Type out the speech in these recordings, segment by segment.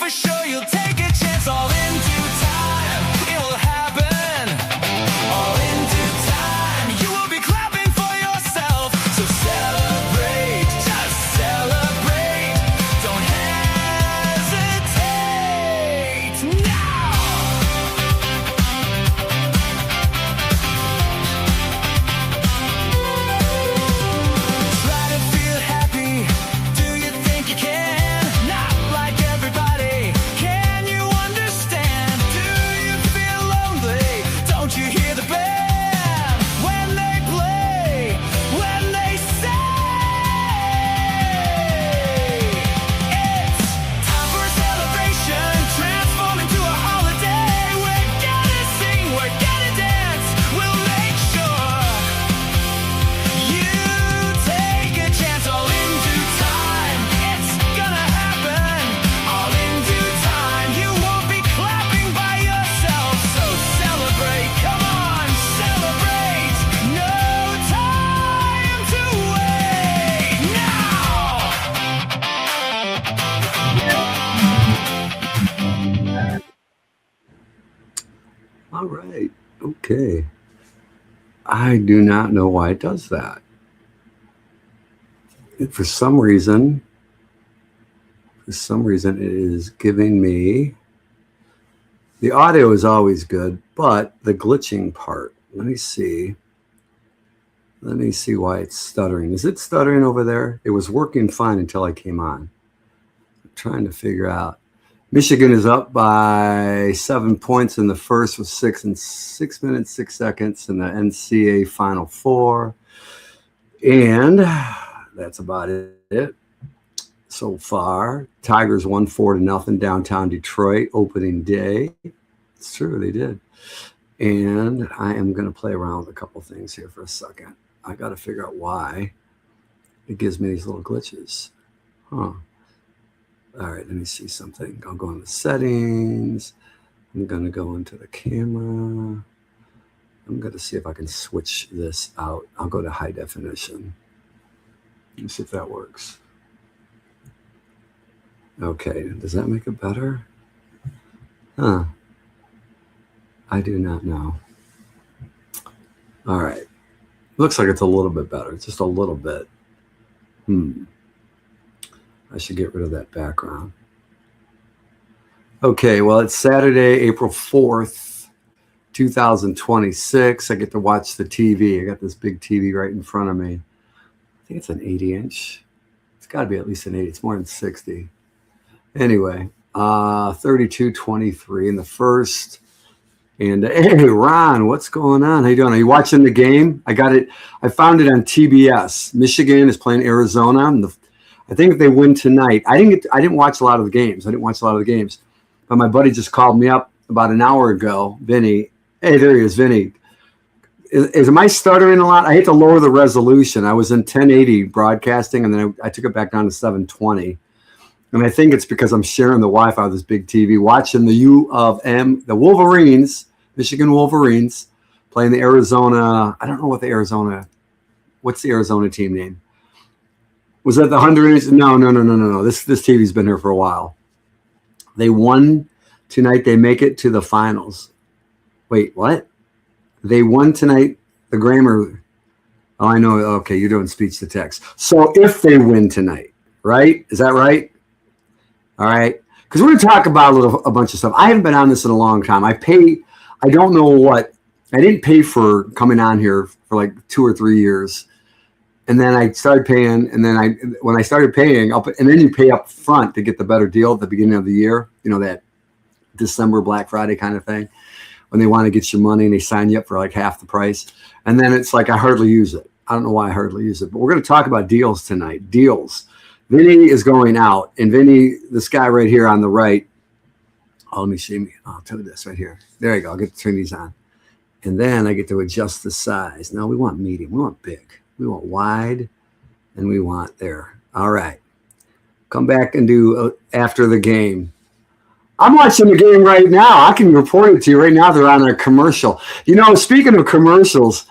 for sure you'll take a chance. All in due time, it will happen. All in due time, you will be clapping for yourself. So celebrate, just celebrate. Don't hesitate now. Try to feel happy. Do you think you can? Not like everybody. Can you understand? Do you feel lonely? Don't you hear the band when they play? When they say it's time for a celebration, transform into a holiday. We're gonna sing, we're gonna dance. We'll make sure you take a chance. All in due time, it's gonna happen. All in due time, you won't be clapping by yourself. So celebrate, come on, celebrate. No time to wait now. All right. Okay. I do not know why it does that. For some reason, it is giving me, the audio is always good, but the glitching part, let me see why it's stuttering. Is it stuttering over there? It was working fine until I came on. I'm trying to figure out. Michigan is up by 7 points in the first with 6 minutes, 6 seconds in the NCAA Final Four. And that's about it so far. Tigers won 4-0 downtown Detroit opening day. It's true, they did. And I am going to play around with a couple things here for a second. I got to figure out why it gives me these little glitches. Huh. All right, let me see something. I'll go into settings. I'm going to go into the camera. I'm going to see if I can switch this out. I'll go to high definition. Let's see if that works. Okay, does that make it better? Huh. I do not know. All right. Looks like it's a little bit better. Just a little bit. I should get rid of that background. Okay, well, it's Saturday, April 4th, 2026. I get to watch the TV. I got this big TV right in front of me. I think it's an 80-inch. It's got to be at least an 80. It's more than 60. Anyway, 32-23 in the first. And hey, Ron, what's going on? How you doing? Are you watching the game? I got it. I found it on TBS. Michigan is playing Arizona. And I think if they win tonight, I didn't watch a lot of the games. But my buddy just called me up about an hour ago. Vinny. Hey, there he is, Vinny. Am I stuttering a lot? I hate to lower the resolution. I was in 1080 broadcasting, and then I took it back down to 720. And I think it's because I'm sharing the Wi-Fi with this big TV, watching the U of M, the Wolverines, Michigan Wolverines, playing the Arizona. I don't know what's the Arizona team name? Was that the 100? No. This TV's been here for a while. They won tonight. They make it to the finals. Wait, what? They won tonight. The grammar. Oh, I know. Okay, you're doing speech to text. So if they win tonight, right? Is that right? All right. Because we're going to talk about a bunch of stuff. I haven't been on this in a long time. I don't know what. I didn't pay for coming on here for like 2 or 3 years. And then I started paying, and then when I started paying, and then you pay up front to get the better deal at the beginning of the year, you know, that December Black Friday kind of thing, when they want to get your money and they sign you up for like half the price. And then it's like I hardly use it. I don't know why I hardly use it, but we're going to talk about deals tonight. Deals. Vinny is going out, and Vinny, this guy right here on the right. Oh, let me see me. I'll tell you this right here. There you go. I'll get to turn these on. And then I get to adjust the size. No, we want medium. We want big. We want wide, and we want there. All right. Come back and do after the game. I'm watching the game right now. I can report it to you right now. They're on a commercial. You know, speaking of commercials,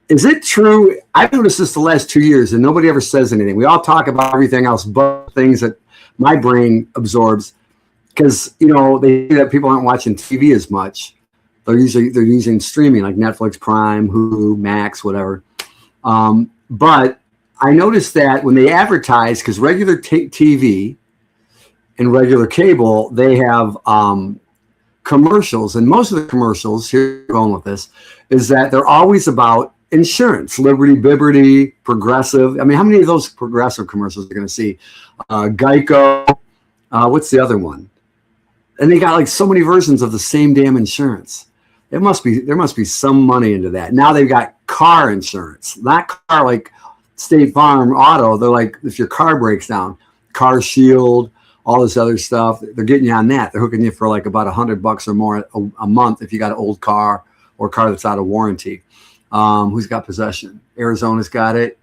is it true? I've noticed this the last 2 years, and nobody ever says anything. We all talk about everything else but things that my brain absorbs. because they say that people aren't watching TV as much. They're using streaming like Netflix, Prime, Hulu, Max, whatever. But I noticed that when they advertise, because regular TV and regular cable, they have commercials, and most of the commercials, here we're going with this, is that they're always about insurance, Liberty, Biberty, Progressive. I mean, how many of those Progressive commercials are you going to see? Geico. What's the other one? And they got like so many versions of the same damn insurance. There must be some money into that. Now they've got car insurance, not car like State Farm Auto. They're like, if your car breaks down, Car Shield, all this other stuff. They're getting you on that. They're hooking you for like about $100 or more a month if you got an old car or a car that's out of warranty. Who's got possession? Arizona's got it.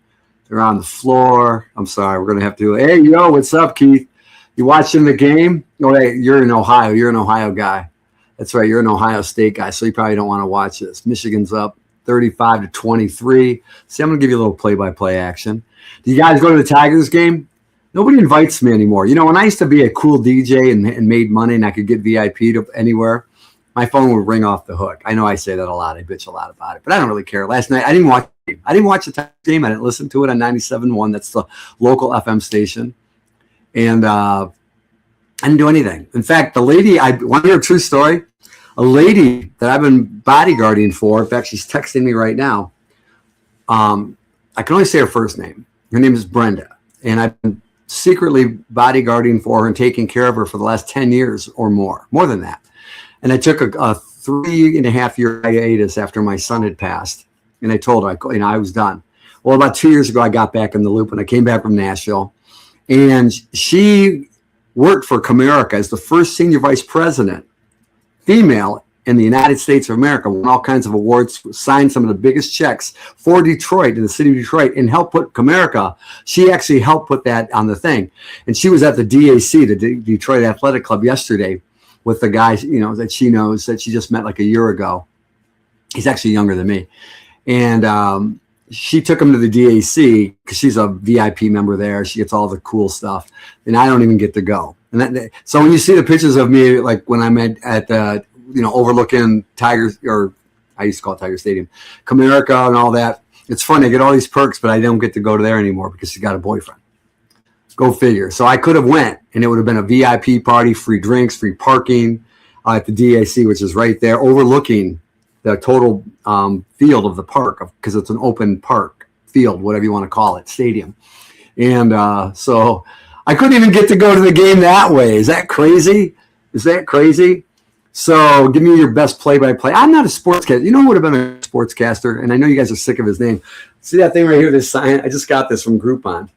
They're on the floor. I'm sorry, we're gonna have to. Hey, yo, what's up, Keith? You watching the game? Oh, hey, you're in Ohio. You're an Ohio guy. That's right. You're an Ohio State guy, so you probably don't want to watch this. Michigan's up 35-23. See, I'm going to give you a little play-by-play action. Do you guys go to the Tigers game? Nobody invites me anymore. When I used to be a cool DJ and made money and I could get VIP to anywhere, my phone would ring off the hook. I know I say that a lot. I bitch a lot about it, but I don't really care. Last night, I didn't watch the game. I didn't watch the Tigers game. I didn't listen to it on 97.1. That's the local FM station. And I didn't do anything. In fact, the lady, I want to hear a true story. A lady that I've been bodyguarding for, in fact, she's texting me right now. I can only say her first name. Her name is Brenda. And I've been secretly bodyguarding for her and taking care of her for the last 10 years or more than that. And I took a 3.5-year hiatus after my son had passed. And I told her, I was done. Well, about 2 years ago, I got back in the loop and I came back from Nashville. And she worked for Comerica as the first senior vice president, female in the United States of America, won all kinds of awards, signed some of the biggest checks for Detroit, in the city of Detroit, and helped put Comerica. She actually helped put that on the thing. And she was at the DAC, the Detroit Athletic Club, yesterday with the guy, that she knows, that she just met like a year ago. He's actually younger than me. And she took him to the DAC because she's a VIP member there. She gets all the cool stuff. And I don't even get to go. And so when you see the pictures of me, like when I'm at the, overlooking Tigers, or I used to call it Tiger Stadium, Comerica and all that, it's fun. I get all these perks, but I don't get to go to there anymore because she's got a boyfriend. Go figure. So I could have went, and it would have been a VIP party, free drinks, free parking at the DAC, which is right there, overlooking the total field of the park, because it's an open park field, whatever you want to call it, stadium. And so I couldn't even get to go to the game that way. Is that crazy? So give me your best play-by-play. I'm not a sportscaster. You know who would have been a sportscaster? And I know you guys are sick of his name. See that thing right here, this sign? I just got this from Groupon.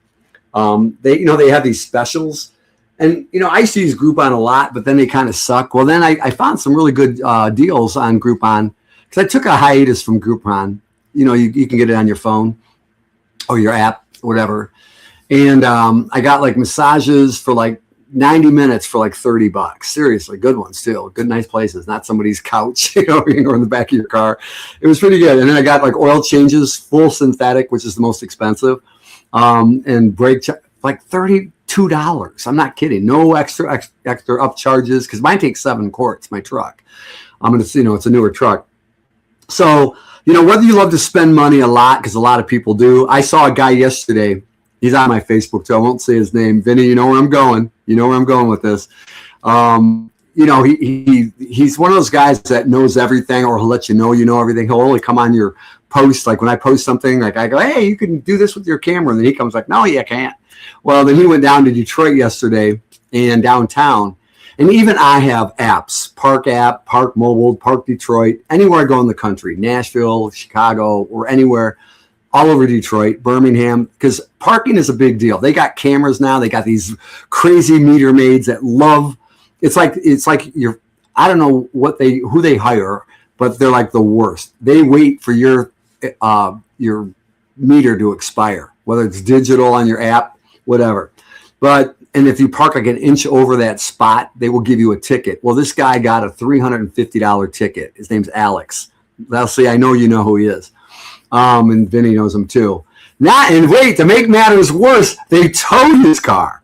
They have these specials. And, I used to use Groupon a lot, but then they kind of suck. Well, then I found some really good deals on Groupon, because I took a hiatus from Groupon. You can get it on your phone or your app, whatever. And I got like massages for like 90 minutes for like $30. Seriously, good ones too. Good, nice places, not somebody's couch, or in the back of your car. It was pretty good. And then I got like oil changes, full synthetic, which is the most expensive, and brake like $32. I'm not kidding. No extra up charges, because mine takes 7 quarts. My truck. It's a newer truck. So whether you love to spend money a lot, because a lot of people do. I saw a guy yesterday. He's on my Facebook, so I won't say his name. Vinny, you know where I'm going. You know where I'm going with this. He's one of those guys that knows everything, or he'll let you know everything. He'll only come on your post. Like when I post something, like I go, hey, you can do this with your camera. And then he comes like, no, you can't. Well, then he went down to Detroit yesterday and downtown. And even I have apps, Park app, Park Mobile, Park Detroit, anywhere I go in the country, Nashville, Chicago, or anywhere. All over Detroit, Birmingham, because parking is a big deal. They got cameras now. They got these crazy meter maids that love. It's like I don't know who they hire, but they're like the worst. They wait for your meter to expire, whether it's digital on your app, whatever. And if you park like an inch over that spot, they will give you a ticket. Well, this guy got a $350 ticket. His name's Alex. Now, see, I know you know who he is. And Vinny knows him too. To make matters worse, they towed his car,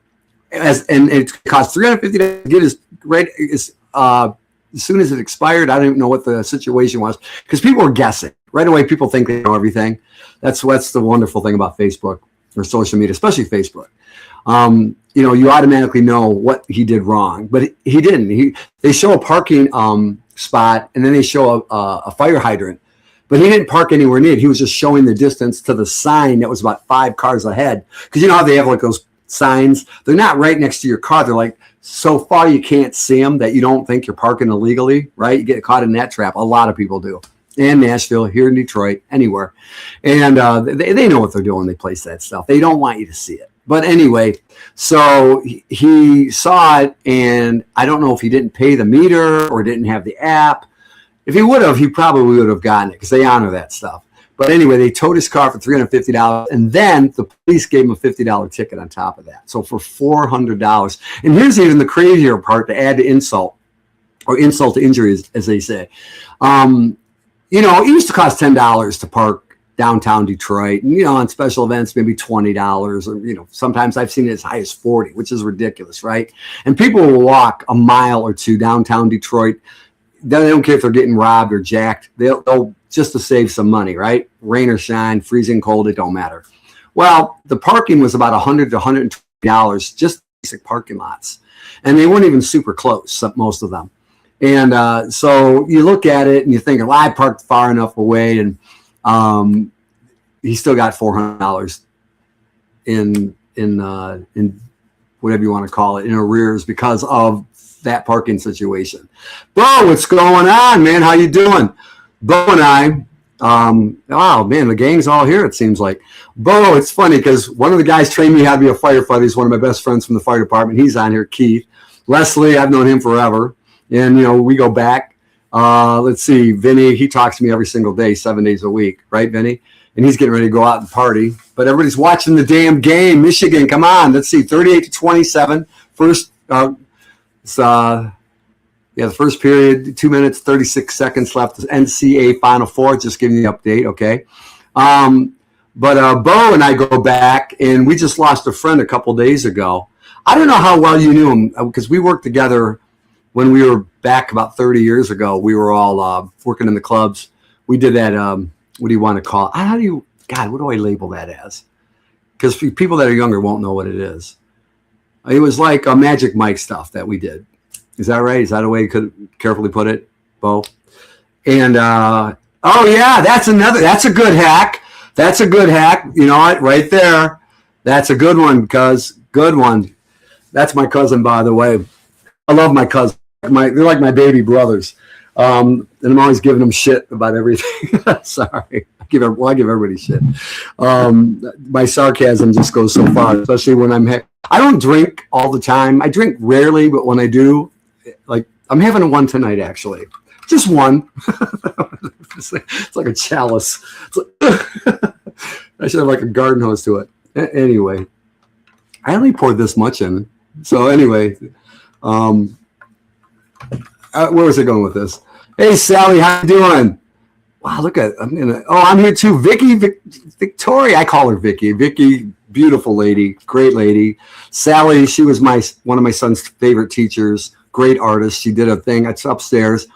and it cost $350 to get his right as soon as it expired, I don't even know what the situation was because people were guessing right away. People think they know everything. That's the wonderful thing about Facebook or social media, especially Facebook. You automatically know what he did wrong, but he didn't. They show a parking spot and then they show a fire hydrant, but he didn't park anywhere near it. He was just showing the distance to the sign that was about 5 cars ahead. Because you know how they have like those signs? They're not right next to your car. They're like so far you can't see them that you don't think you're parking illegally, right? You get caught in that trap. A lot of people do. In Nashville, here in Detroit, anywhere. And they know what they're doing. They place that stuff. They don't want you to see it. But anyway, so he saw it, and I don't know if he didn't pay the meter or didn't have the app. If he would have, he probably would have gotten it because they honor that stuff. But anyway, they towed his car for $350, and then the police gave him a $50 ticket on top of that. So for $400. And here's even the crazier part to add to insult, or insult to injury, as they say. It used to cost $10 to park downtown Detroit, and on special events maybe $20, or sometimes I've seen it as high as $40, which is ridiculous, right? And people will walk a mile or two downtown Detroit. They don't care if they're getting robbed or jacked. They'll just to save some money, right? Rain or shine, freezing cold, it don't matter. Well, the parking was about $100 to $120, just basic parking lots, and they weren't even super close, most of them. And so you look at it and you think, well, I parked far enough away, and he still got $400 in whatever you want to call it, in arrears because of that parking situation. Bo, what's going on, man? How you doing? Bo and I, oh man, the gang's all here, it seems like. Bo, it's funny because one of the guys trained me how to be a firefighter. He's one of my best friends from the fire department. He's on here, Keith. Leslie, I've known him forever. And, we go back. Let's see, Vinny, he talks to me every single day, 7 days a week. Right, Vinny? And he's getting ready to go out and party. But everybody's watching the damn game. Michigan, come on. Let's see, 38-27. First, the first period, 2 minutes, 36 seconds left. NCAA Final Four, just giving you the update, okay? But Bo and I go back, and we just lost a friend a couple days ago. I don't know how well you knew him, because we worked together when we were back about 30 years ago. We were all working in the clubs. We did that, what do you want to call it? What do I label that as? Because people that are younger won't know what it is. It was like a Magic Mike stuff that we did. Is that right? Is that a way you could carefully put it, Bo? And, oh yeah, that's a good hack. That's a good hack. You know what? Right there. That's a good one, good one. That's my cousin, by the way. I love my cousin. They're like my baby brothers. And I'm always giving them shit about everything. Sorry. I give everybody shit. My sarcasm just goes so far, especially when I don't drink all the time. I drink rarely, but when I do, like I'm having one tonight, actually. Just one. It's like a chalice. I should have like a garden hose to it. Anyway, I only poured this much in. So anyway, where was I going with this? Hey, Sally, how you doing? Wow, look at I'm here too. Victoria, I call her Vicky. Vicky, beautiful lady, great lady. Sally, she was one of my son's favorite teachers, great artist. She did a thing. It's upstairs.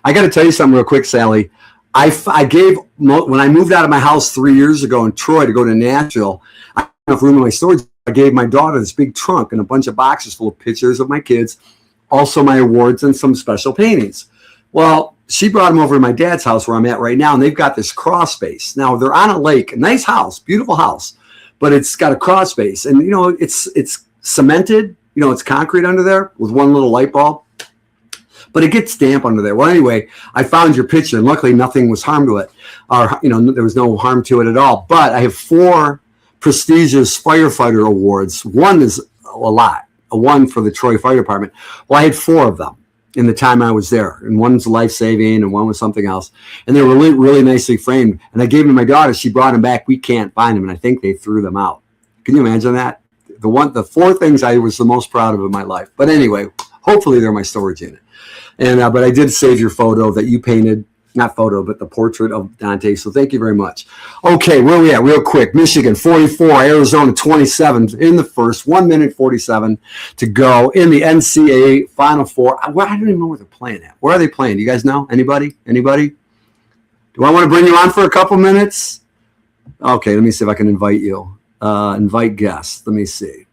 I got to tell you something real quick, Sally. When I moved out of my house 3 years ago in Troy to go to Nashville, I had enough room in my storage. I gave my daughter this big trunk and a bunch of boxes full of pictures of my kids, also my awards and some special paintings. Well, she brought them over to my dad's house where I'm at right now, and they've got this crawl space. Now, they're on a lake, a nice house, beautiful house, but it's got a crawl space. And, it's cemented, it's concrete under there with one little light bulb, but it gets damp under there. Well, anyway, I found your picture, and luckily nothing was harmed to it, or, there was no harm to it at all. But I have 4 prestigious firefighter awards. One is a lot, one for the Troy Fire Department. Well, I had 4 of them in the time I was there, and one's life-saving and one was something else, and they were really, really nicely framed, and I gave them to my daughter. She brought them back. We can't find them, and I think they threw them out. Can you imagine that? The 4 things I was the most proud of in my life. But anyway, hopefully they're my storage unit. And but I did save your photo that you painted not photo, but the portrait of Dante. So thank you very much. Okay, where are we at? Real quick. Michigan 44, Arizona 27 in the first, 1 minute 47 to go in the NCAA Final Four. I don't even know where they're playing at. Where are they playing? Do you guys know? Anybody? Do I want to bring you on for a couple minutes? Okay, let me see if I can invite you. Invite guests. Let me see.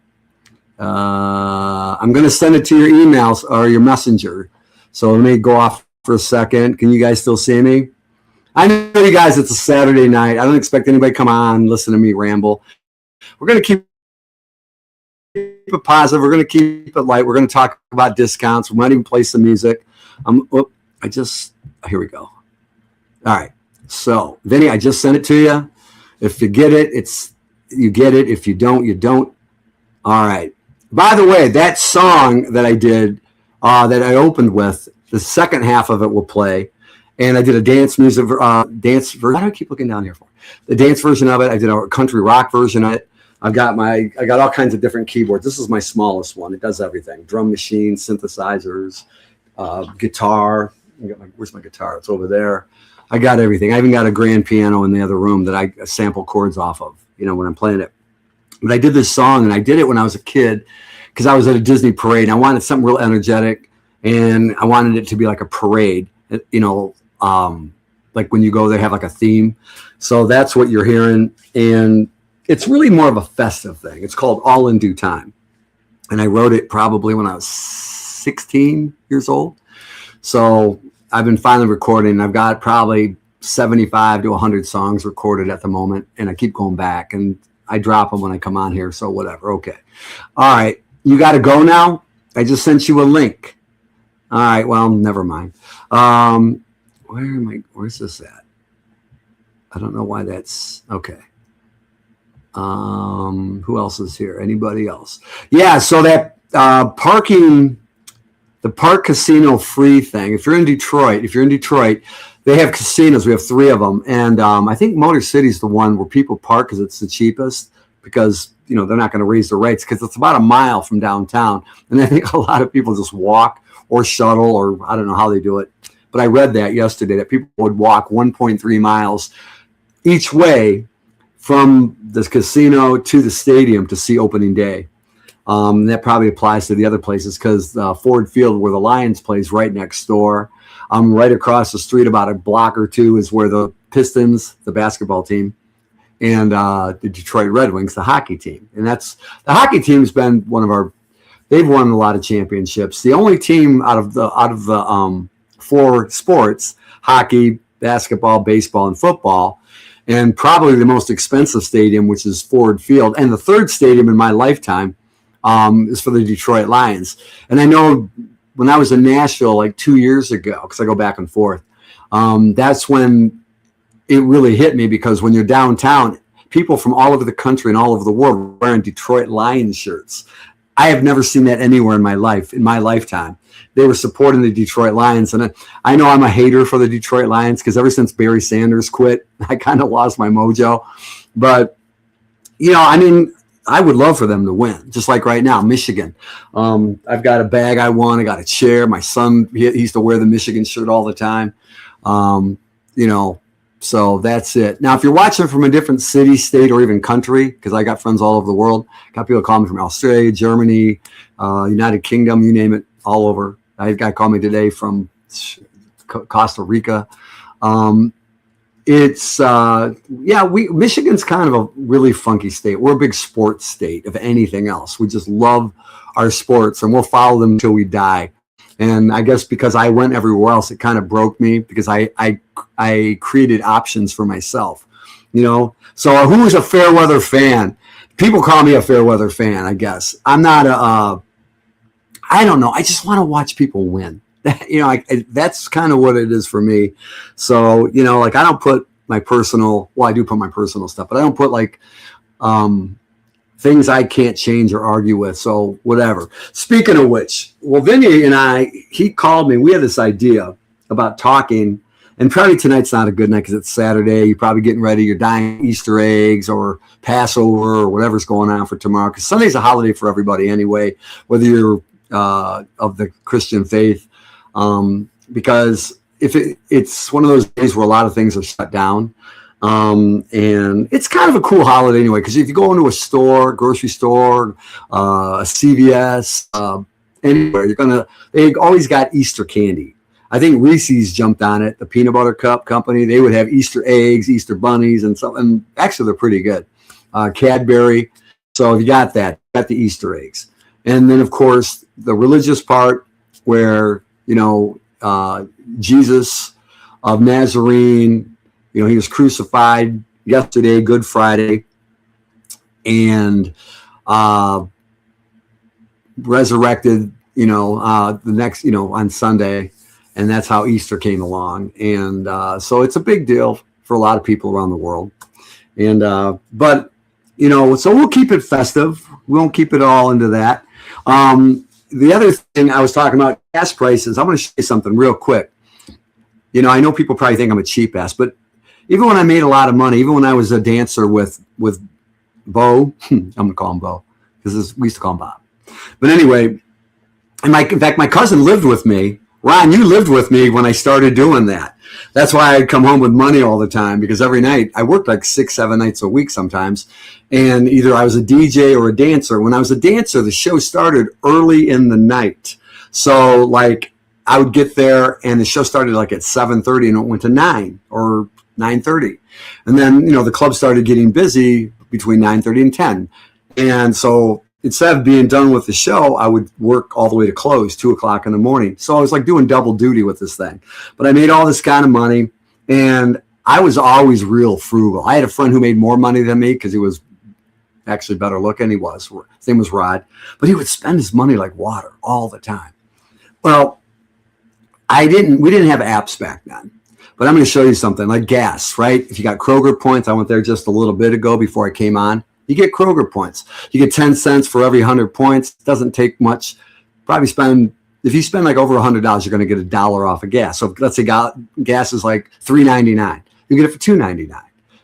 I'm going to send it to your emails or your messenger. So let me go off for a second. Can you guys still see me? I know you guys, it's a Saturday night. I don't expect anybody to come on, listen to me ramble. We're going to keep it positive. We're going to keep it light. We're going to talk about discounts. We might even play some music. Here we go. All right. So, Vinny, I just sent it to you. If you get it, you get it. If you don't, you don't. All right. By the way, that song that I did, that I opened with, the second half of it will play, and I did a dance version. Why do I keep looking down here for? The dance version of it. I did a country rock version of it. I got all kinds of different keyboards. This is my smallest one. It does everything: drum machine, synthesizers, guitar. Where's my guitar? It's over there. I got everything. I even got a grand piano in the other room that I sample chords off of, when I'm playing it. But I did this song, and I did it when I was a kid because I was at a Disney parade, and I wanted something real energetic. And I wanted it to be like a parade, like when you go, they have like a theme. So that's what you're hearing. And it's really more of a festive thing. It's called All in Due Time. And I wrote it probably when I was 16 years old. So I've been finally recording. I've got probably 75 to 100 songs recorded at the moment. And I keep going back and I drop them when I come on here. So whatever. Okay. All right. You got to go now. I just sent you a link. All right, well, never mind. Where's this at? I don't know why that's okay. Who else is here? Anybody else? Yeah, so that the park casino free thing. If you're in Detroit, they have casinos. We have 3 of them. And I think Motor City is the one where people park because it's the cheapest, because they're not going to raise the rates because it's about a mile from downtown. And I think a lot of people just walk or shuttle, or I don't know how they do it. But I read that yesterday, that people would walk 1.3 miles each way from the casino to the stadium to see opening day. That probably applies to the other places because Ford Field, where the Lions plays, right next door. Right across the street, about a block or two, is where the Pistons, the basketball team, and the Detroit Red Wings, the hockey team. And the hockey team's been they've won a lot of championships. The only team out of the 4 sports, hockey, basketball, baseball, and football, and probably the most expensive stadium, which is Ford Field, and the third stadium in my lifetime is for the Detroit Lions. And I know when I was in Nashville like 2 years ago, because I go back and forth, that's when it really hit me, because when you're downtown, people from all over the country and all over the world were wearing Detroit Lions shirts. I have never seen that anywhere in my lifetime. They were supporting the Detroit Lions. And I know I'm a hater for the Detroit Lions because ever since Barry Sanders quit, I kind of lost my mojo. But, I would love for them to win, just like right now, Michigan. I've got a bag I won. I got a chair. My son, he used to wear the Michigan shirt all the time. So that's it. Now, if you're watching from a different city, state, or even country, because I got friends all over the world, got people calling me from Australia, Germany, United Kingdom, you name it, all over. I had a guy call me today from Costa Rica. Michigan's kind of a really funky state. We're a big sports state, if anything else. We just love our sports, and we'll follow them until we die. And I guess because I went everywhere else, it kind of broke me, because I created options for myself, So who is a fair weather fan? People call me a fair weather fan, I guess. I'm not I don't know. I just want to watch people win. That's kind of what it is for me. So, I don't put my personal, I do put my personal stuff, but I don't put things I can't change or argue with. So whatever. Speaking of which, Vinny and he called me. We had this idea about talking, and probably tonight's not a good night because it's Saturday. You're probably getting ready. You're dyeing Easter eggs or Passover or whatever's going on for tomorrow, because Sunday's a holiday for everybody anyway, whether you're of the Christian faith, because it's one of those days where a lot of things are shut down. And it's kind of a cool holiday anyway, because if you go into a store, grocery store, a CVS, anywhere, they always got Easter candy. I think Reese's jumped on it. The peanut butter cup company, they would have Easter eggs, Easter bunnies, and so. And actually, they're pretty good. Cadbury. So if you got that, you got the Easter eggs, and then of course the religious part where Jesus of Nazarene, he was crucified yesterday, Good Friday, and resurrected. The next, on Sunday. And that's how Easter came along. And so it's a big deal for a lot of people around the world. And but so we'll keep it festive. We won't keep it all into that. The other thing I was talking about, gas prices. I'm going to show you something real quick. I know people probably think I'm a cheap ass, but even when I made a lot of money, even when I was a dancer with Bo, I'm going to call him Bo because we used to call him Bob. But anyway, in fact, my cousin lived with me. Ron, you lived with me when I started doing that. That's why I'd come home with money all the time, because every night I worked like 6-7 nights a week sometimes. And either I was a DJ or a dancer. When I was a dancer, the show started early in the night. So like I would get there and the show started like at 7:30 and it went to 9 or 9:30. And then, the club started getting busy between 9:30 and 10. And so instead of being done with the show, I would work all the way to close, 2:00 in the morning. So I was like doing double duty with this thing. But I made all this kind of money, and I was always real frugal. I had a friend who made more money than me because he was actually better looking. His name was Rod. But he would spend his money like water all the time. Well, we didn't have apps back then. But I'm going to show you something like gas, right? If you got Kroger points, I went there just a little bit ago before I came on. You get Kroger points. You get 10 cents for every 100 points. It doesn't take much. If you spend like over $100, you're going to get $1 off of gas. So let's say gas is like $3.99. You get it for $2.99.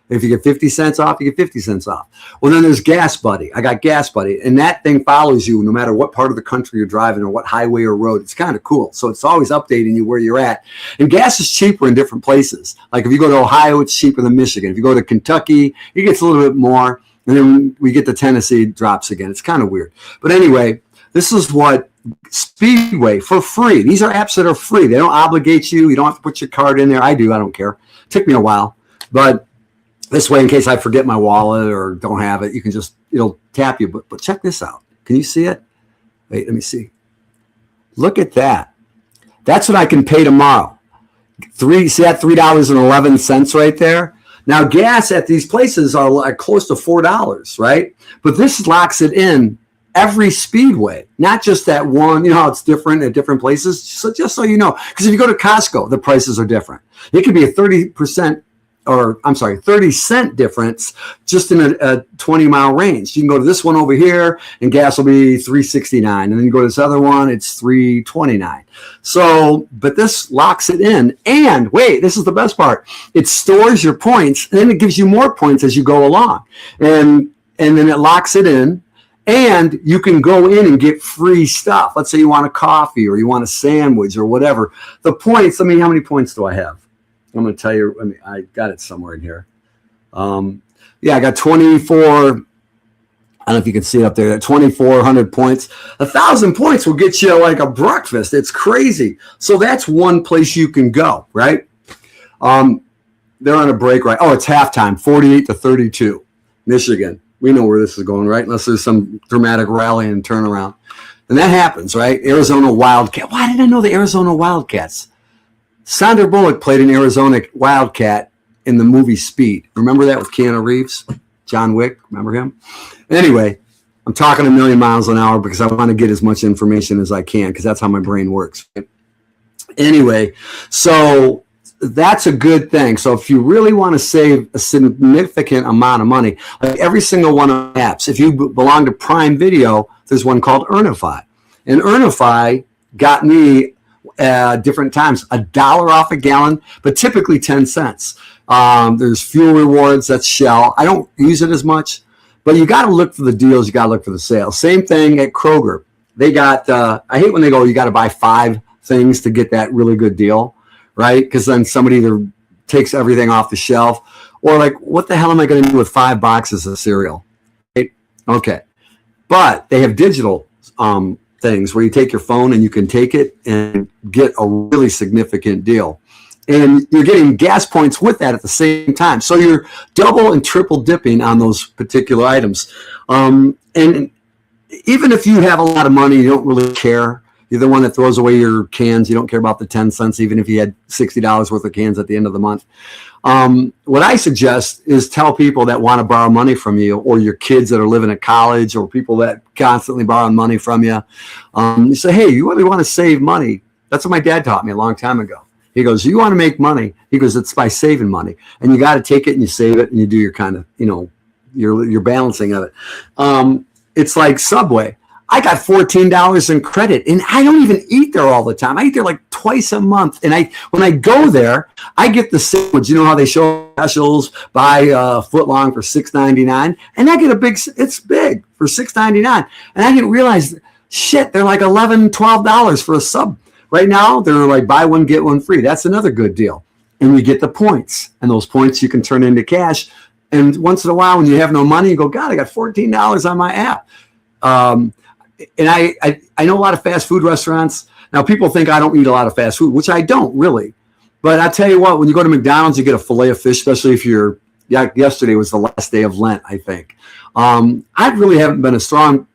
If you get 50 cents off, you get 50 cents off. Well, then there's Gas Buddy. I got Gas Buddy. And that thing follows you no matter what part of the country you're driving or what highway or road. It's kind of cool. So it's always updating you where you're at. And gas is cheaper in different places. Like if you go to Ohio, it's cheaper than Michigan. If you go to Kentucky, it gets a little bit more. And then we get to Tennessee, it drops again. It's kind of weird. But anyway, this is what Speedway for free. These are apps that are free. They don't obligate you. You don't have to put your card in there. I do. I don't care. It took me a while. But this way, in case I forget my wallet or don't have it, you can it'll tap you. But check this out. Can you see it? Wait, let me see. Look at that. That's what I can pay tomorrow. See that $3.11 right there? Now, gas at these places are like close to $4, right? But this locks it in every Speedway, not just that one. You know how it's different at different places? So just so you know, because if you go to Costco, the prices are different. It could be a 30% difference just in a 20-mile range. You can go to this one over here and gas will be $3.69. And then you go to this other one, it's $3.29. So, but this locks it in. And wait, this is the best part. It stores your points and then it gives you more points as you go along. And then it locks it in. And you can go in and get free stuff. Let's say you want a coffee or you want a sandwich or whatever. The points, how many points do I have? I'm going to tell you, I got it somewhere in here. I got 24. I don't know if you can see it up there. 2,400 points. 1,000 points will get you like a breakfast. It's crazy. So that's one place you can go, right? They're on a break, right? Oh, it's halftime, 48-32, Michigan. We know where this is going, right? Unless there's some dramatic rally and turnaround. And that happens, right? Arizona Wildcat. Why did I know the Arizona Wildcats? Sandra Bullock played an Arizona Wildcat in the movie Speed. Remember that with Keanu Reeves? John Wick, remember him? Anyway, I'm talking a million miles an hour because I want to get as much information as I can because that's how my brain works. Anyway, so that's a good thing. So if you really want to save a significant amount of money, like every single one of the apps, if you belong to Prime Video, there's one called Earnify. And Earnify got me different times $1 off a gallon, but typically 10 cents. There's fuel rewards, that's Shell. I don't use it as much, but you got to look for the deals. You got to look for the sales. Same thing at Kroger. They got, I hate when they go, you got to buy 5 things to get that really good deal, right? Because then somebody either takes everything off the shelf, or like, what the hell am I going to do with 5 boxes of cereal? Right? Okay. But they have digital things where you take your phone and you can take it and get a really significant deal. And you're getting gas points with that at the same time. So you're double and triple dipping on those particular items. And even if you have a lot of money, you don't really care. You're the one that throws away your cans. You don't care about the 10 cents, even if you had $60 worth of cans at the end of the month. What I suggest is tell people that want to borrow money from you, or your kids that are living at college, or people that constantly borrow money from you. You say, hey, you really want to save money? That's what my dad taught me a long time ago. He goes, you want to make money? He goes, it's by saving money. And you got to take it and you save it and you do your kind of, your balancing of it. It's like Subway. I got $14 in credit, and I don't even eat there all the time. I eat there like twice a month. And when I go there, I get the sandwich. You know how they show specials, buy a foot long for $6.99, and I get it's big for $6.99. And I didn't realize, shit, they're like $11, $12 for a sub. Right now, they're like buy one, get one free. That's another good deal. And you get the points, and those points you can turn into cash. And once in a while, when you have no money, you go, God, I got $14 on my app. And I know a lot of fast food restaurants. Now, people think I don't eat a lot of fast food, which I don't really. But I tell you what, when you go to McDonald's, you get a fillet of fish, especially if yesterday was the last day of Lent, I think. I really haven't been a strong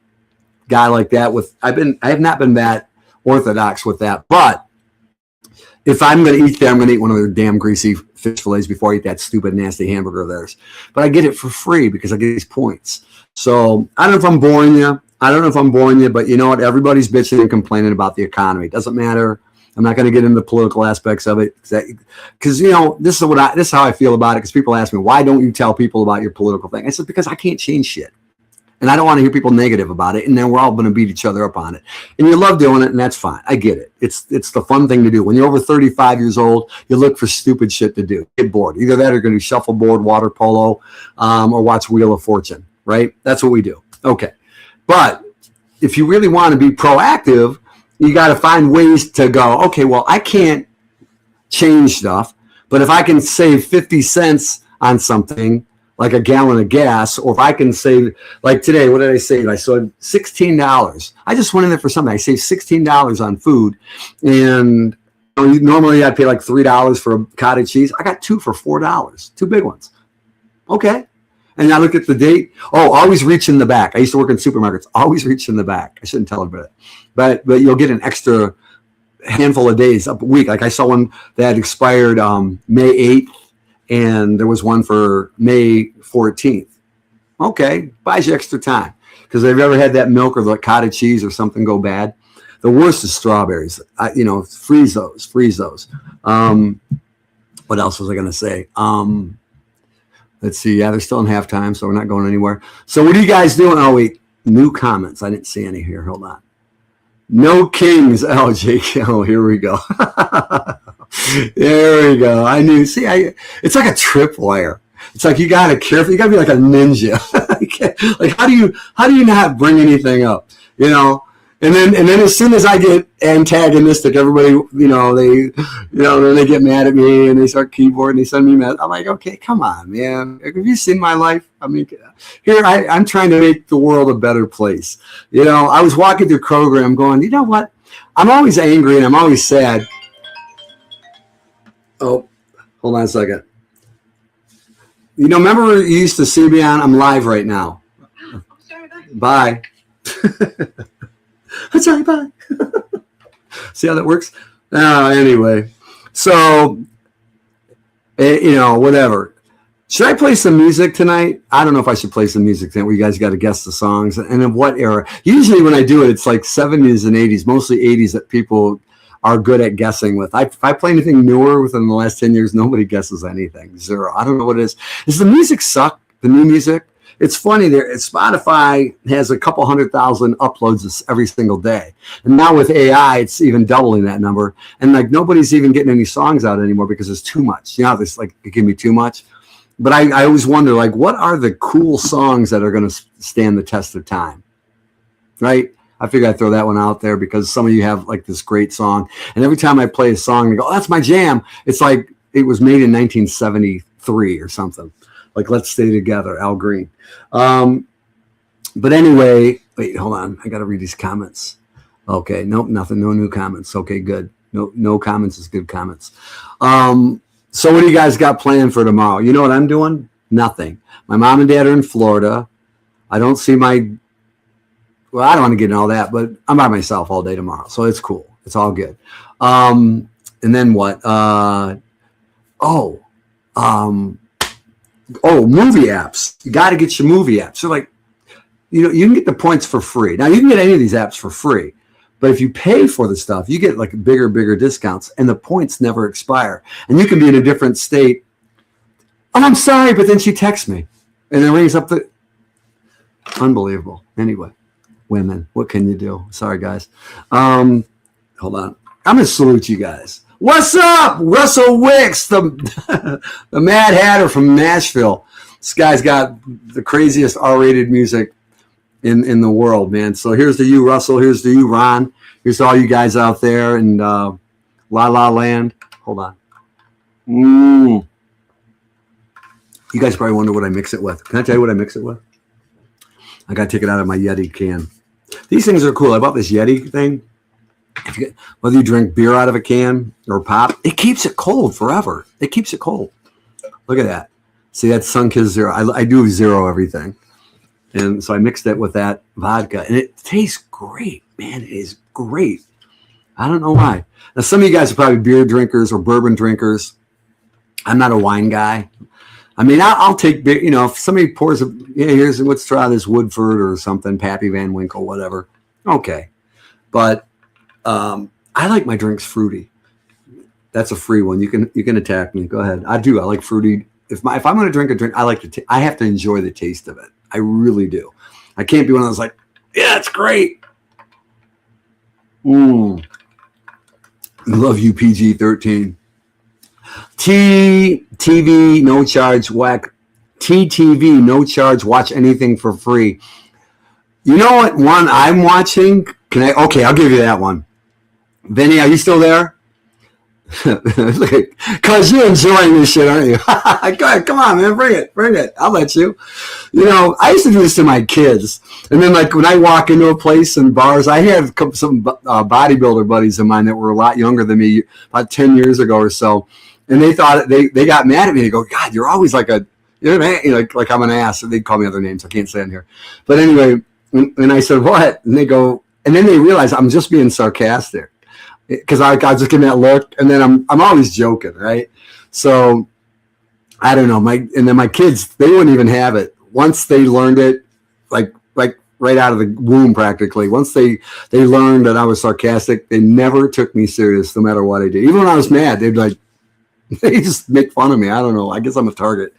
guy like that. I have not been that orthodox with that. But if I'm going to eat there, I'm going to eat one of their damn greasy fish fillets before I eat that stupid, nasty hamburger of theirs. But I get it for free because I get these points. So I don't know if I'm boring you. But you know what? Everybody's bitching and complaining about the economy. It doesn't matter. I'm not going to get into the political aspects of it because, this is how I feel about it. Because people ask me, why don't you tell people about your political thing? I said, because I can't change shit. And I don't want to hear people negative about it. And then we're all going to beat each other up on it. And you love doing it, and that's fine. I get it. It's the fun thing to do. When you're over 35 years old, you look for stupid shit to do. Get bored. Either that or you're going to do shuffleboard, water polo, or watch Wheel of Fortune, right? That's what we do. Okay. But if you really want to be proactive, you got to find ways to go, okay, well, I can't change stuff, but if I can save 50 cents on something, like a gallon of gas, or if I can save, like today, what did I save? I saved $16. I just went in there for something. I saved $16 on food. And normally I'd pay like $3 for a cottage cheese. I got 2 for $4, 2 big ones. Okay. And I look at the date. Oh, always reach in the back. I used to work in supermarkets. Always reach in the back. I shouldn't tell everybody that. But you'll get an extra handful of days, a week. Like I saw one that expired May 8th. And there was one for May 14th. Okay, buys you extra time. Because have you ever had that milk or the cottage cheese or something go bad? The worst is strawberries. Freeze those. What else was I going to say? Let's see. Yeah, they're still in halftime, so we're not going anywhere. So what are you guys doing? Oh, wait. New comments. I didn't see any here. Hold on. No Kings. Oh, Jake. Oh, here we go. There we go. I knew. See, it's like a tripwire. It's like you gotta careful. You gotta be like a ninja. Like how do you not bring anything up? And then as soon as I get antagonistic, everybody, then they get mad at me and they start keyboarding and they send me messages. I'm like, okay, come on, man. Have you seen my life? I mean, here I'm trying to make the world a better place. I was walking through Kroger and I'm going, you know what? I'm always angry and I'm always sad. Oh, hold on a second. Remember you used to see me on? I'm live right now. Bye. I'm sorry, bye. See how that works? Anyway, so, whatever. Should I play some music tonight? I don't know if I should play some music tonight where you guys got to guess the songs and in what era. Usually when I do it, it's like 70s and 80s, mostly 80s that people are good at guessing with. If I play anything newer within the last 10 years, nobody guesses anything. Zero. I don't know what it is. Does the music suck? The new music? It's funny there. Spotify has a couple 100,000 uploads every single day. And now with AI, it's even doubling that number. And like nobody's even getting any songs out anymore because it's too much. This like it can be too much. But I always wonder, like, what are the cool songs that are going to stand the test of time? Right? I figured I'd throw that one out there because some of you have like this great song. And every time I play a song, they go, oh, that's my jam. It's like it was made in 1973 or something. Like Let's Stay Together, Al Green. But anyway, wait, hold on. I got to read these comments. Okay, nope, nothing. No new comments. Okay, good. No comments is good comments. So what do you guys got planned for tomorrow? You know what I'm doing? Nothing. My mom and dad are in Florida. I don't see well, I don't want to get into all that, but I'm by myself all day tomorrow. So it's cool. It's all good. And then what? Movie apps. You got to get your movie apps. So like, you can get the points for free. Now you can get any of these apps for free, but if you pay for the stuff, you get like bigger discounts and the points never expire. And you can be in a different state. Oh, I'm sorry, but then she texts me and it rings up unbelievable. Anyway, women, what can you do? Sorry, guys. Hold on. I'm going to salute you guys. What's up? Russell Wicks, the Mad Hatter from Nashville. This guy's got the craziest R-rated music in the world, man. So here's to you, Russell. Here's to you, Ron. Here's to all you guys out there in La La Land. Hold on. You guys probably wonder what I mix it with. Can I tell you what I mix it with? I got to take it out of my Yeti can. These things are cool. I bought this Yeti thing. Whether you drink beer out of a can or pop, it keeps it cold forever. It keeps it cold. Look at that. See, that's Sunkist Zero. I do zero everything. And so I mixed it with that vodka. And it tastes great, man. It is great. I don't know why. Now, some of you guys are probably beer drinkers or bourbon drinkers. I'm not a wine guy. I mean, I'll take beer. If somebody pours let's try this Woodford or something, Pappy Van Winkle, whatever. Okay. But I like my drinks fruity. That's a free one. You can attack me. Go ahead. I do. I like fruity. If I'm going to drink a drink, I like I have to enjoy the taste of it. I really do. I can't be one of those like, yeah, it's great. Love you, PG-13. TTV, no charge, whack. TTV, no charge, watch anything for free. You know what one I'm watching? Okay, I'll give you that one. Vinny, are you still there? Because you're enjoying this shit, aren't you? Go ahead, come on, man, bring it. I'll let you. I used to do this to my kids. And then, like, when I walk into a place in bars, I have some bodybuilder buddies of mine that were a lot younger than me, about 10 years ago or so. And they thought, they got mad at me. They go, God, you're always like like I'm an ass. And they'd call me other names. I can't say it here. But anyway, and I said, what? And they go, and then they realize I'm just being sarcastic. Because I just give me that look, and then I'm always joking, right? So I don't know. And then my kids, they wouldn't even have it once they learned it, like right out of the womb practically. Once they learned that I was sarcastic, they never took me serious, no matter what I did. Even when I was mad, they'd like they just make fun of me. I don't know. I guess I'm a target.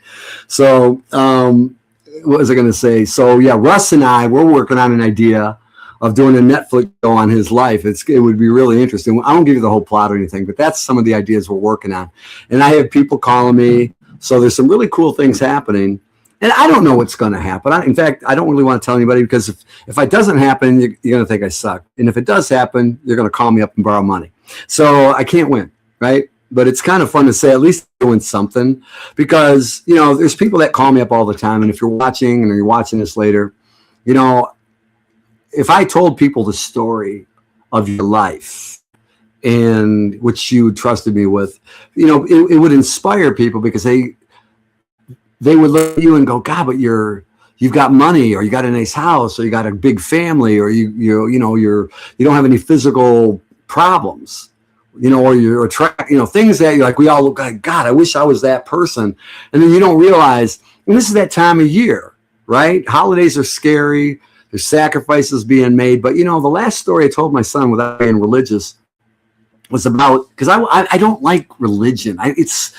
So what was I going to say? So yeah, Russ and I, we're working on an idea of doing a Netflix show on his life. It would be really interesting. I won't give you the whole plot or anything, but that's some of the ideas we're working on. And I have people calling me. So there's some really cool things happening. And I don't know what's going to happen. In fact, I don't really want to tell anybody because if it doesn't happen, you're going to think I suck. And if it does happen, you're going to call me up and borrow money. So I can't win, right? But it's kind of fun to say at least doing something because, there's people that call me up all the time. And if you're watching and you're watching this later, if I told people the story of your life and which you trusted me with, it would inspire people because they would look at you and go, God, but you've got money or you got a nice house or you got a big family or you don't have any physical problems, or you're attract, things that you're like, we all look like, God, I wish I was that person. And then you don't realize, and this is that time of year, right? Holidays are scary. There's sacrifices being made. But, the last story I told my son without being religious was about, because I don't like religion. It's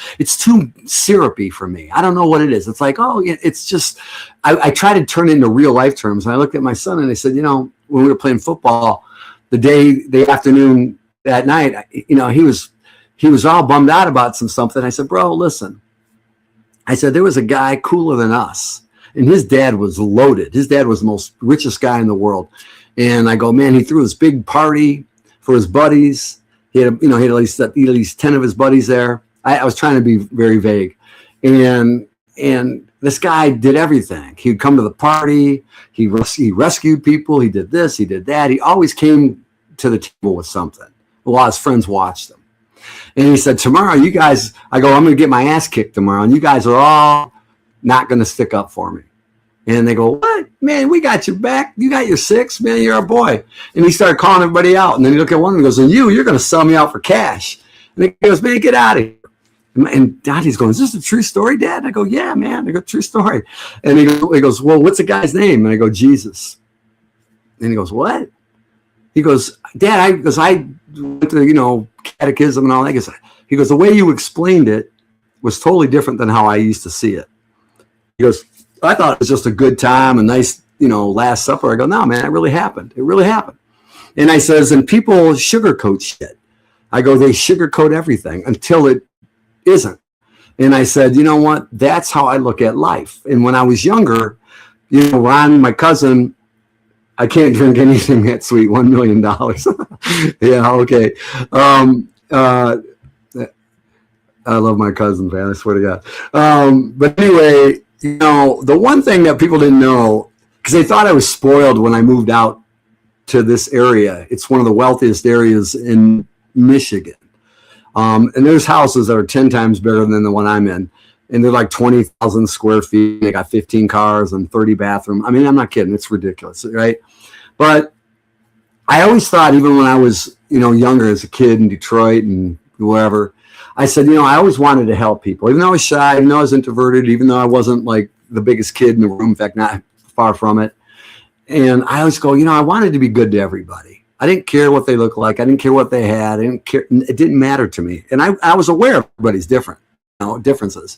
too syrupy for me. I don't know what it is. It's like, it's just, I try to turn it into real life terms. And I looked at my son and I said, when we were playing football, the afternoon, that night, he was all bummed out about something. I said, bro, listen. I said, there was a guy cooler than us. And his dad was loaded. His dad was the most richest guy in the world. And I go, man, he threw this big party for his buddies. He had, he had at least 10 of his buddies there. I was trying to be very vague. And this guy did everything. He'd come to the party. He rescued people. He did this. He did that. He always came to the table with something while his friends watched him. And he said, tomorrow, you guys, I go, I'm going to get my ass kicked tomorrow. And you guys are all not going to stick up for me. And they go, what? Man, we got your back. You got your six. Man, you're our boy. And he started calling everybody out. And then he looked at one and goes, and you're going to sell me out for cash. And he goes, man, get out of here. And Daddy's going, is this a true story, Dad? And I go, yeah, man. I go, true story. And he goes, well, what's the guy's name? And I go, Jesus. And he goes, what? He goes, Dad, I went to, catechism and all that. He goes, the way you explained it was totally different than how I used to see it. He goes, I thought it was just a good time, a nice, Last Supper. I go, no, man, it really happened. It really happened. And I says, and people sugarcoat shit. I go, they sugarcoat everything until it isn't. And I said, you know what? That's how I look at life. And when I was younger, Ron, my cousin, I can't drink anything that sweet. $1 million. Yeah, okay. I love my cousin, man. I swear to God. But anyway, the one thing that people didn't know, because they thought I was spoiled when I moved out to this area. It's one of the wealthiest areas in Michigan. And there's houses that are 10 times bigger than the one I'm in. And they're like 20,000 square feet. They got 15 cars and 30 bathrooms. I mean, I'm not kidding. It's ridiculous, right? But I always thought, even when I was, younger as a kid in Detroit and wherever, I said, I always wanted to help people, even though I was shy, even though I was introverted, even though I wasn't like the biggest kid in the room, in fact, not far from it. And I always go, I wanted to be good to everybody. I didn't care what they looked like. I didn't care what they had. I didn't care. It didn't matter to me. And I was aware everybody's different, differences.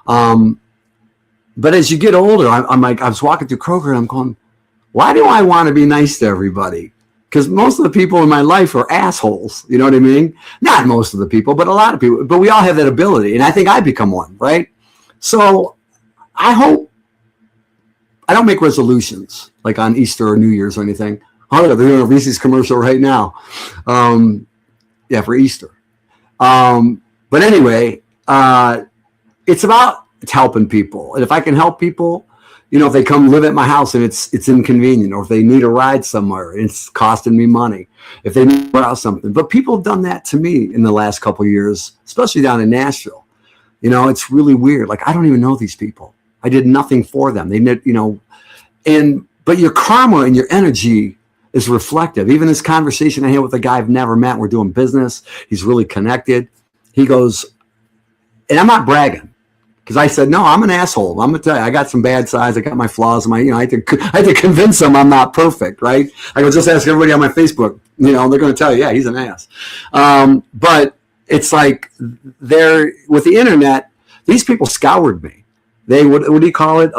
But as you get older, I'm like, I was walking through Kroger and I'm going, why do I want to be nice to everybody? Because most of the people in my life are assholes. You know what I mean? Not most of the people, but a lot of people. But we all have that ability. And I think I become one, right? So I hope I don't make resolutions like on Easter or New Year's or anything. Oh, they're doing a Reese's commercial right now. Yeah, for Easter. But anyway, it's about helping people. And if I can help people, if they come live at my house and it's inconvenient, or if they need a ride somewhere, it's costing me money. If they need to borrow something. But people have done that to me in the last couple of years, especially down in Nashville. It's really weird. Like, I don't even know these people. I did nothing for them. They, but your karma and your energy is reflective. Even this conversation I had with a guy I've never met, we're doing business. He's really connected. He goes, and I'm not bragging, because I said, no, I'm an asshole. I'm going to tell you, I got some bad sides. I got my flaws. I had to convince them I'm not perfect, right? I go, just ask everybody on my Facebook. They're going to tell you, yeah, he's an ass. But it's like with the internet, these people scoured me. They, what do you call it?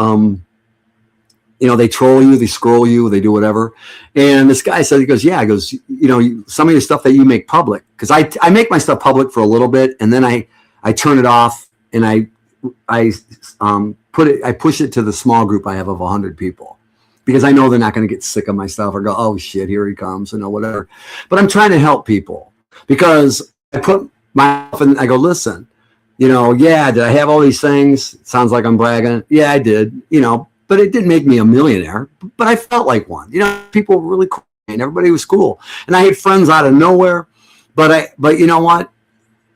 They troll you, they scroll you, they do whatever. And this guy said, he goes, some of your stuff that you make public, because I make my stuff public for a little bit, and then I turn it off, and I push it to the small group I have of 100 people, because I know they're not going to get sick of my stuff or go, oh shit, here he comes, whatever. But I'm trying to help people, because I put myself in, I go, listen, yeah, did I have all these things? It sounds like I'm bragging. Yeah, I did, but it didn't make me a millionaire, but I felt like one. People were really cool and everybody was cool. And I had friends out of nowhere, but you know what?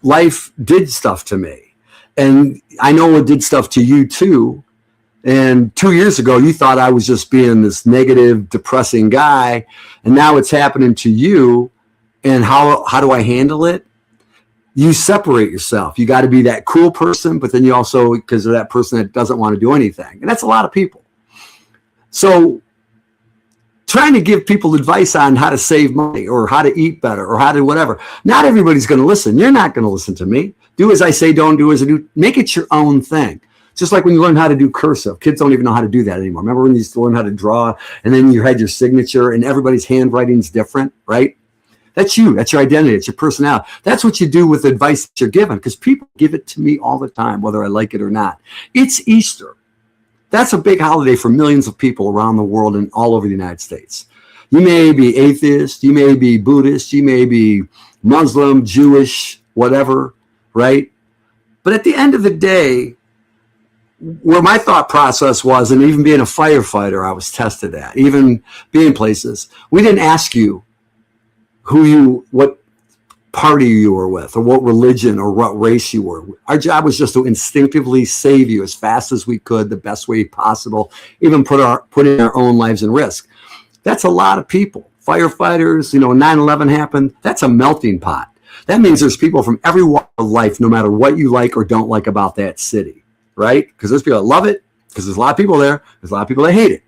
Life did stuff to me. And I know it did stuff to you too. And 2 years ago, you thought I was just being this negative, depressing guy. And now it's happening to you. And how do I handle it? You separate yourself. You got to be that cool person, but then you also, because of that person that doesn't want to do anything. And that's a lot of people. So trying to give people advice on how to save money or how to eat better or how to whatever. Not everybody's going to listen. You're not going to listen to me. Do as I say, don't do as I do. Make it your own thing. Just like when you learn how to do cursive. Kids don't even know how to do that anymore. Remember when you used to learn how to draw and then you had your signature and everybody's handwriting's different, right? That's you. That's your identity. It's your personality. That's what you do with advice that you're given, because people give it to me all the time, whether I like it or not. It's Easter. That's a big holiday for millions of people around the world and all over the United States. You may be atheist, you may be Buddhist, you may be Muslim, Jewish, whatever, right? But at the end of the day, where my thought process was, and even being a firefighter, I was tested at, even being places, we didn't ask you what party you were with, or what religion or what race you were. Our job was just to instinctively save you as fast as we could, the best way possible, even putting our own lives in risk. That's a lot of people. Firefighters, 9/11 happened. That's a melting pot. That means there's people from every walk of life, no matter what you like or don't like about that city, right? Because there's people that love it, because there's a lot of people there. There's a lot of people that hate it.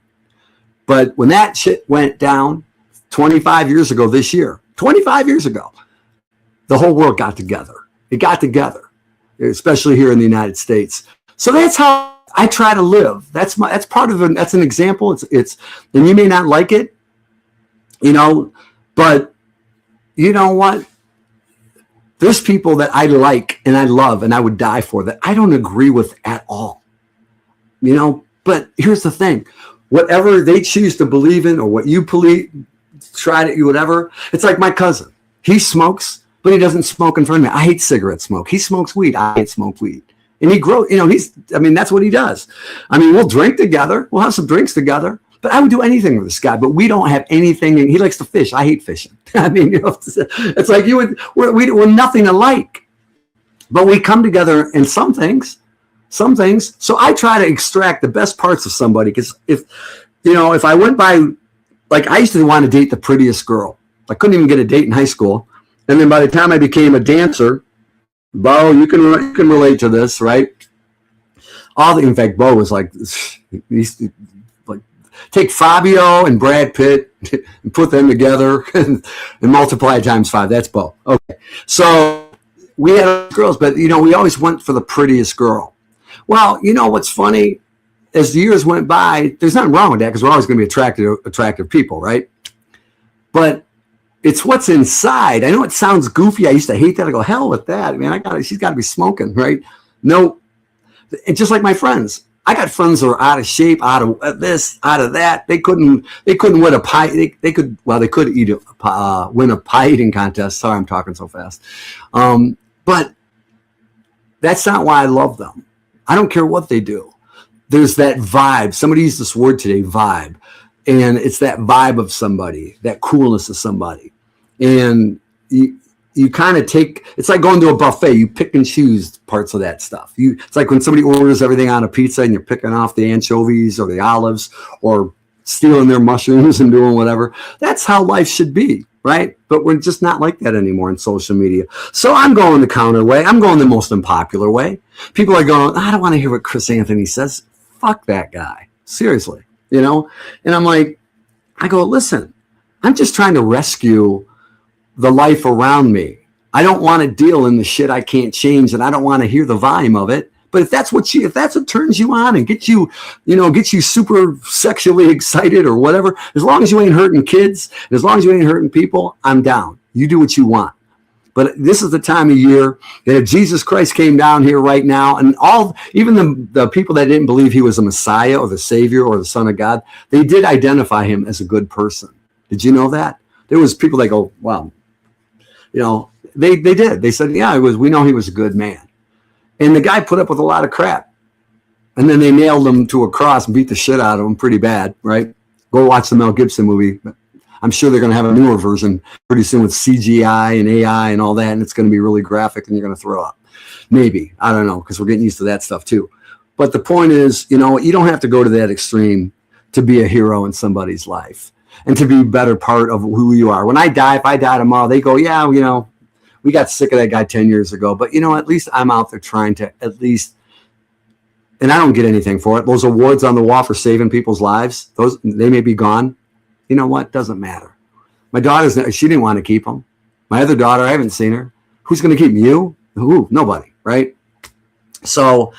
But when that shit went down 25 years ago this year, 25 years ago, the whole world got together. It got together, especially here in the United States. So that's how I try to live. That's an example. It's, and you may not like it, but you know what? There's people that I like and I love and I would die for that I don't agree with at all, but here's the thing, whatever they choose to believe in or what you whatever, it's like my cousin, he smokes, but he doesn't smoke in front of me. I hate cigarette smoke. He smokes weed. I hate smoke weed. And he grows, that's what he does. We'll drink together. We'll have some drinks together. But I would do anything with this guy. But we don't have anything. He likes to fish. I hate fishing. It's like we're nothing alike. But we come together in some things. So I try to extract the best parts of somebody. Because if I went by, like I used to want to date the prettiest girl. I couldn't even get a date in high school. And then by the time I became a dancer, Bo, you can relate to this, right? In fact, Bo was like, take Fabio and Brad Pitt and put them together and multiply times 5. That's Bo. Okay. So we had girls, but, we always went for the prettiest girl. Well, what's funny? As the years went by, there's nothing wrong with that because we're always going to be attractive people, right? But it's what's inside. I know it sounds goofy. I used to hate that. I go, hell with that. She's got to be smoking, right? No. It's just like my friends. I got friends that are out of shape, out of this, out of that. They couldn't win a pie. They could win a pie eating contest. Sorry, I'm talking so fast. But that's not why I love them. I don't care what they do. There's that vibe. Somebody used this word today, vibe. And it's that vibe of somebody, that coolness of somebody. And you kind of it's like going to a buffet. You pick and choose parts of that stuff. It's like when somebody orders everything on a pizza and you're picking off the anchovies or the olives or stealing their mushrooms and doing whatever. That's how life should be, right? But we're just not like that anymore in social media. So I'm going the counter way. I'm going the most unpopular way. People are going, I don't want to hear what Chris Anthony says. Fuck that guy. Seriously, And I'm like, I go, listen, I'm just trying to rescue the life around me. I don't want to deal in the shit I can't change, and I don't want to hear the volume of it. But if that's what turns you on and gets you super sexually excited or whatever, as long as you ain't hurting kids, and as long as you ain't hurting people, I'm down. You do what you want. But this is the time of year that if Jesus Christ came down here right now, and even the people that didn't believe he was a Messiah or the Savior or the Son of God, they did identify him as a good person. Did you know that? There was people that go, wow, they did. They said, yeah, we know he was a good man. And the guy put up with a lot of crap. And then they nailed him to a cross and beat the shit out of him pretty bad, right? Go watch the Mel Gibson movie. I'm sure they're going to have a newer version pretty soon with CGI and AI and all that, and it's going to be really graphic and you're going to throw up. Maybe. I don't know, because we're getting used to that stuff too. But the point is, you don't have to go to that extreme to be a hero in somebody's life and to be a better part of who you are. When I die, if I die tomorrow, they go, yeah, we got sick of that guy 10 years ago. But, at least I'm out there trying to at least, and I don't get anything for it. Those awards on the wall for saving people's lives, they may be gone. You know what? Doesn't matter. My she didn't want to keep them. My other daughter, I haven't seen her. Who's going to keep them? You? Who? Nobody, right? So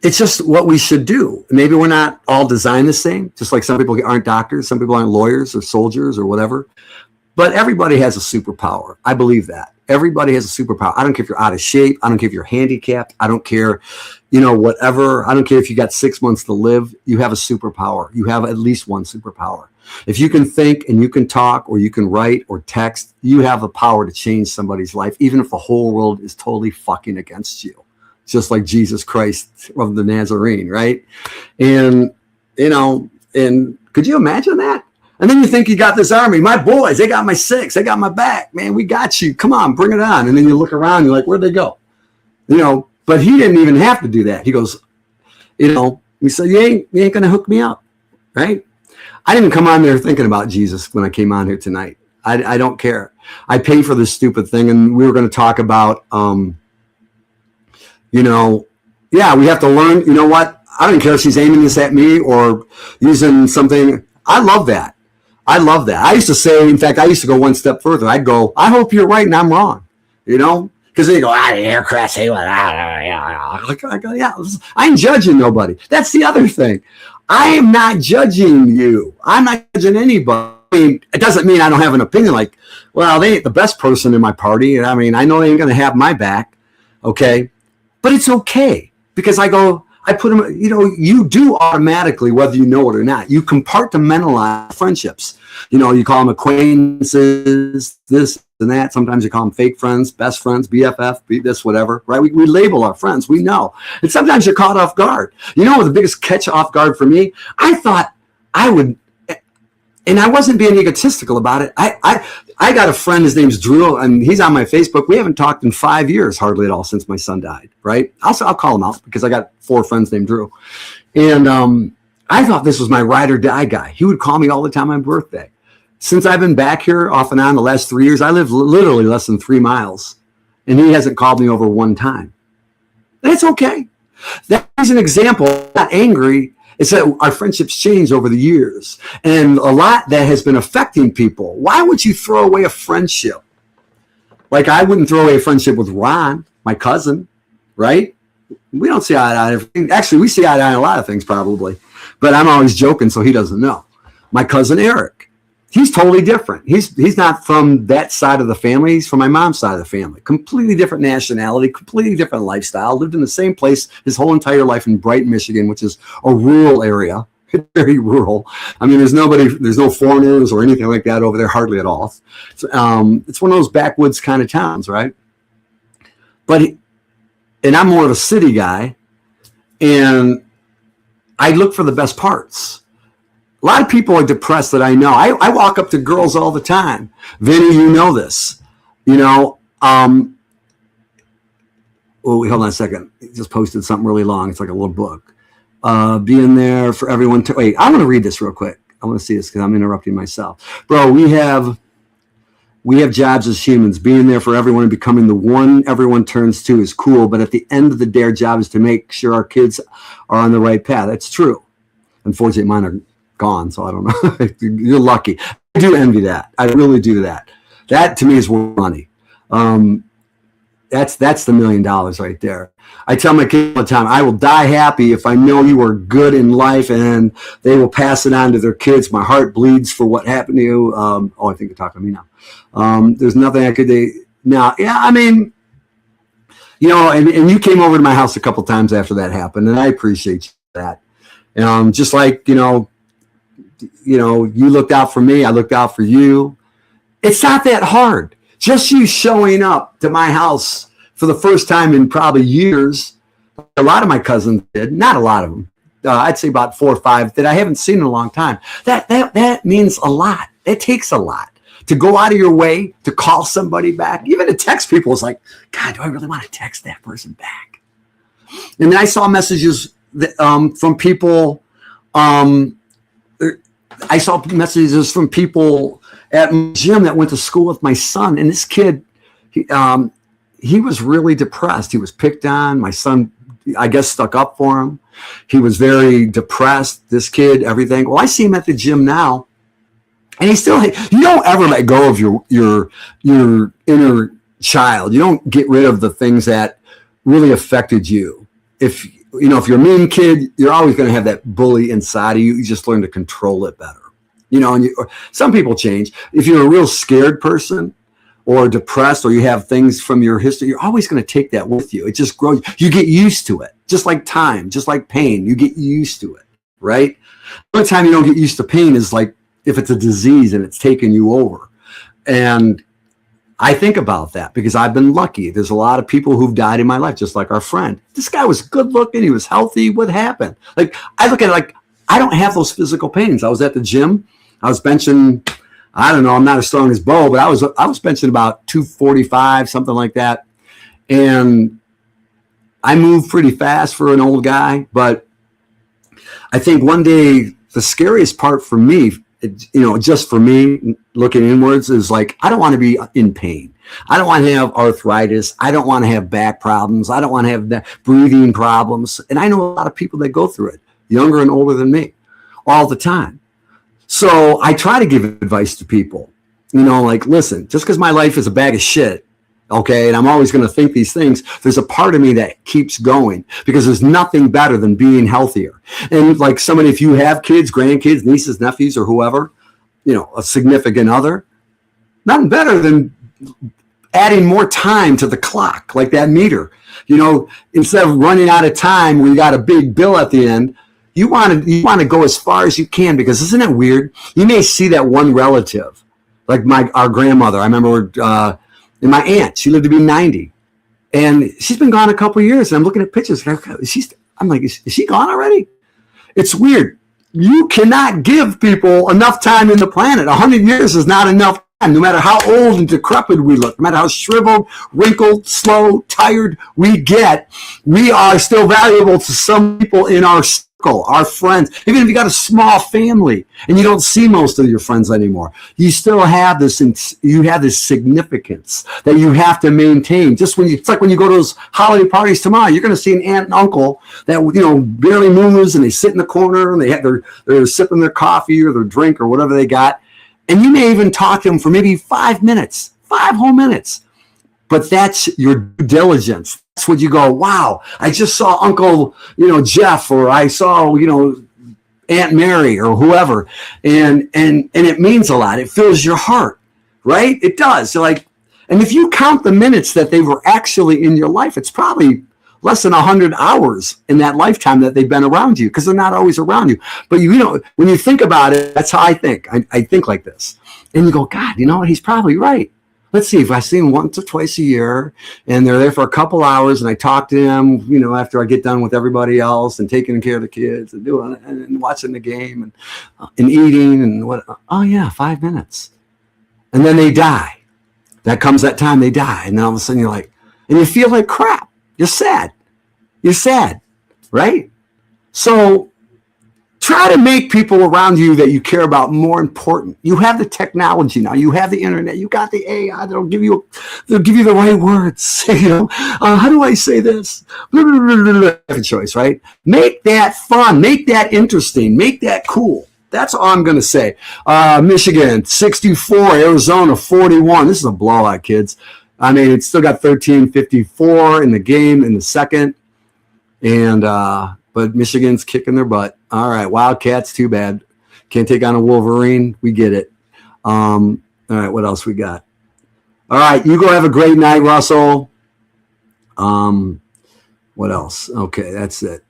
it's just what we should do. Maybe we're not all designed the same, just like some people aren't doctors, some people aren't lawyers or soldiers or whatever. But everybody has a superpower. I believe that. Everybody has a superpower. I don't care if you're out of shape. I don't care if you're handicapped. I don't care, whatever. I don't care if you got 6 months to live. You have a superpower. You have at least one superpower. If you can think and you can talk or you can write or text, you have the power to change somebody's life, even if the whole world is totally fucking against you. Just like Jesus Christ of the Nazarene, right? And, and could you imagine that? And then you think you got this army. My boys, they got my six. They got my back. Man, we got you. Come on, bring it on. And then you look around, you're like, where'd they go? But he didn't even have to do that. He goes, he said, you ain't going to hook me up, right? I didn't come on there thinking about Jesus when I came on here tonight. I don't care. I paid for this stupid thing, and we were going to talk about, we have to learn. You know what? I don't care if she's aiming this at me or using something. I love that. I used to say, in fact, I used to go one step further. I'd go, I hope you're right and I'm wrong, because they go, aircraft, say what? I go, yeah, I ain't judging nobody. That's the other thing. I am not judging you. I'm not judging anybody. I mean, it doesn't mean I don't have an opinion. Like, well, they ain't the best person in my party. I mean, I know they ain't going to have my back. Okay. But it's okay because I put them, you do automatically, whether you know it or not, you compartmentalize friendships. You call them acquaintances, this and that. Sometimes you call them fake friends, best friends, BFF, this, whatever, right? We label our friends. We know. And sometimes you're caught off guard. The biggest catch off guard for me, I thought I would, and I wasn't being egotistical about it. I got a friend, his name's Drew, and he's on my Facebook. We haven't talked in 5 years, hardly at all, since my son died, right? I'll call him out because I got 4 friends named Drew. And I thought this was my ride or die guy. He would call me all the time on my birthday. Since I've been back here off and on the last 3 years, I live literally less than 3 miles, and he hasn't called me over one time. That's okay. That's an example. I'm not angry. It's that our friendships change over the years, and a lot that has been affecting people. Why would you throw away a friendship? Like I wouldn't throw away a friendship with Ron, my cousin, right? We don't see eye to eye on everything. Actually, we see eye to eye on a lot of things probably, but I'm always joking, so he doesn't know. My cousin Eric, he's totally different. He's not from that side of the family. He's from my mom's side of the family. Completely different nationality, completely different lifestyle. Lived in the same place his whole entire life in Brighton, Michigan, which is a rural area. Very rural. I mean, there's no foreigners or anything like that over there, hardly at all. It's one of those backwoods kind of towns, right? And I'm more of a city guy, and I look for the best parts. A lot of people are depressed that I know. I walk up to girls all the time. Vinny, you know this. Oh, wait, hold on a second. He just posted something really long. It's like a little book. Being there for everyone to wait. I'm going to read this real quick. I want to see this because I'm interrupting myself. Bro, we have jobs as humans. Being there for everyone and becoming the one everyone turns to is cool. But at the end of the day, our job is to make sure our kids are on the right path. That's true. Unfortunately, mine are gone, so I don't know. You're lucky. I do envy that. I really do that. That to me is worth money. That's the $1 million right there. I tell my kids all the time, I will die happy if I know you are good in life and they will pass it on to their kids. My heart bleeds for what happened to you. I think you're talking to me now. There's nothing I could do now. Yeah, I mean, and you came over to my house a couple times after that happened, and I appreciate that. Just like, you looked out for me, I looked out for you. It's not that hard. Just you showing up to my house for the first time in probably years. A lot of my cousins did, not a lot of them. I'd say about 4 or 5 that I haven't seen in a long time. That means a lot. It takes a lot to go out of your way to call somebody back. Even to text people, it's like, God, do I really want to text that person back? And then I saw messages from people. I saw messages from people at my gym that went to school with my son. And this kid, he was really depressed. He was picked on. My son, I guess, stuck up for him. He was very depressed, this kid, everything. Well, I see him at the gym now. And you don't ever let go of your inner child. You don't get rid of the things that really affected you. If you're a mean kid, you're always going to have that bully inside of you. You just learn to control it better. And some people change. If you're a real scared person, or depressed, or you have things from your history, you're always going to take that with you. It just grows. You get used to it, just like time, just like pain. You get used to it, right? The only time you don't get used to pain is like if it's a disease and it's taken you over. And I think about that because I've been lucky. There's a lot of people who've died in my life, just like our friend. This guy was good looking. He was healthy. What happened? Like, I look at it like, I don't have those physical pains. I was at the gym. I was benching, I don't know, I'm not as strong as Bo, but I was benching about 245, something like that. And I move pretty fast for an old guy. But I think one day the scariest part for me, just for me looking inwards, is like, I don't want to be in pain. I don't want to have arthritis. I don't want to have back problems. I don't want to have breathing problems. And I know a lot of people that go through it, younger and older than me, all the time. So I try to give advice to people, like, listen, just because my life is a bag of shit, okay, and I'm always going to think these things, there's a part of me that keeps going because there's nothing better than being healthier. And like somebody, if you have kids, grandkids, nieces, nephews, or whoever, a significant other, nothing better than adding more time to the clock, like that meter. Instead of running out of time where you got a big bill at the end, you want to go as far as you can, because isn't it weird? You may see that one relative, like our grandmother. I remember, and my aunt, she lived to be 90, and she's been gone a couple of years. And I'm looking at pictures. I'm like, is she gone already? It's weird. You cannot give people enough time in the planet. 100 years is not enough time, no matter how old and decrepit we look, no matter how shriveled, wrinkled, slow, tired we get. We are still valuable to some people in our circle, our friends. Even if you got a small family and you don't see most of your friends anymore, you still have this. You have this significance that you have to maintain. It's like when you go to those holiday parties tomorrow, you're going to see an aunt and uncle that barely moves, and they sit in the corner and they're sipping their coffee or their drink or whatever they got, and you may even talk to them for maybe 5 minutes, 5 whole minutes. But that's your due diligence. That's what you go, wow, I just saw Uncle, Jeff, or I saw, Aunt Mary or whoever. And it means a lot. It fills your heart, right? It does. And if you count the minutes that they were actually in your life, it's probably less than 100 hours in that lifetime that they've been around you, because they're not always around you. But when you think about it, that's how I think. I think like this. And you go, God, he's probably right. Let's see, if I see them once or twice a year and they're there for a couple hours and I talk to them, after I get done with everybody else and taking care of the kids and doing and watching the game and eating and what, oh yeah, 5 minutes. And then they die. That comes that time they die. And then all of a sudden you're like, and you feel like crap. You're sad. You're sad, right? So try to make people around you that you care about more important. You have the technology now. You have the internet. You got the AI that'll give you the right words. How do I say this? Different choice, right? Make that fun. Make that interesting. Make that cool. That's all I'm going to say. Michigan, 64. Arizona, 41. This is a blowout, kids. I mean, it's still got 13-54 in the game in the second. And but Michigan's kicking their butt. All right, Wildcats, too bad. Can't take on a Wolverine. We get it. All right, what else we got? All right, you go have a great night, Russell. What else? Okay, that's it.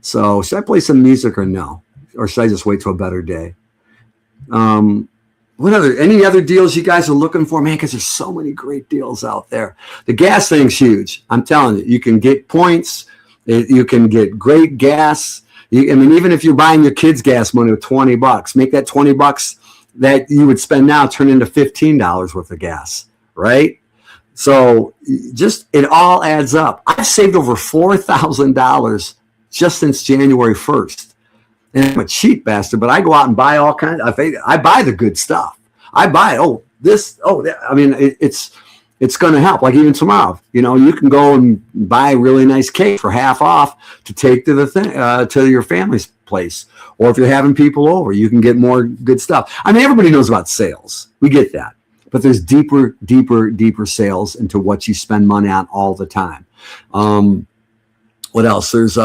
So should I play some music or no? Or should I just wait till a better day? Any other deals you guys are looking for? Man, because there's so many great deals out there. The gas thing's huge. I'm telling you, you can get points. You can get great gas. Even if you're buying your kids' gas money with $20, make that $20 that you would spend now turn into $15 worth of gas, right? So it all adds up. I've saved over $4,000 just since January 1st. And I'm a cheap bastard, but I go out and buy all kinds. I buy the good stuff. I buy, that. I mean, it's going to help. Like even tomorrow, you can go and buy a really nice cake for half off to take to to your family's place. Or if you're having people over, you can get more good stuff. I mean, everybody knows about sales. We get that. But there's deeper sales into what you spend money on all the time. What else? There's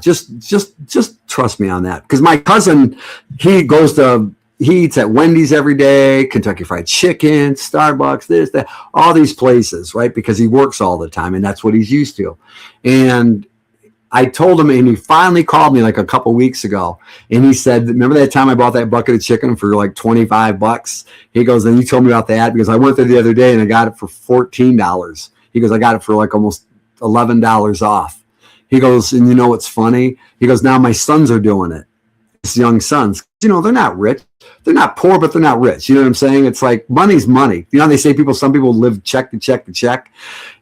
just trust me on that. Because my cousin, he goes to, he eats at Wendy's every day, Kentucky Fried Chicken, Starbucks, this, that, all these places, right? Because he works all the time and that's what he's used to. And I told him, and he finally called me like a couple weeks ago, and he said, remember that time I bought that bucket of chicken for like $25? He goes, and you told me about that because I went there the other day and I got it for $14. He goes, I got it for like almost $11 off. He goes, and you know what's funny? He goes, now my sons are doing it. His young sons, you know, they're not rich. They're not poor, but they're not rich. You know what I'm saying? It's like money's money. You know, they say some people live check to check to check.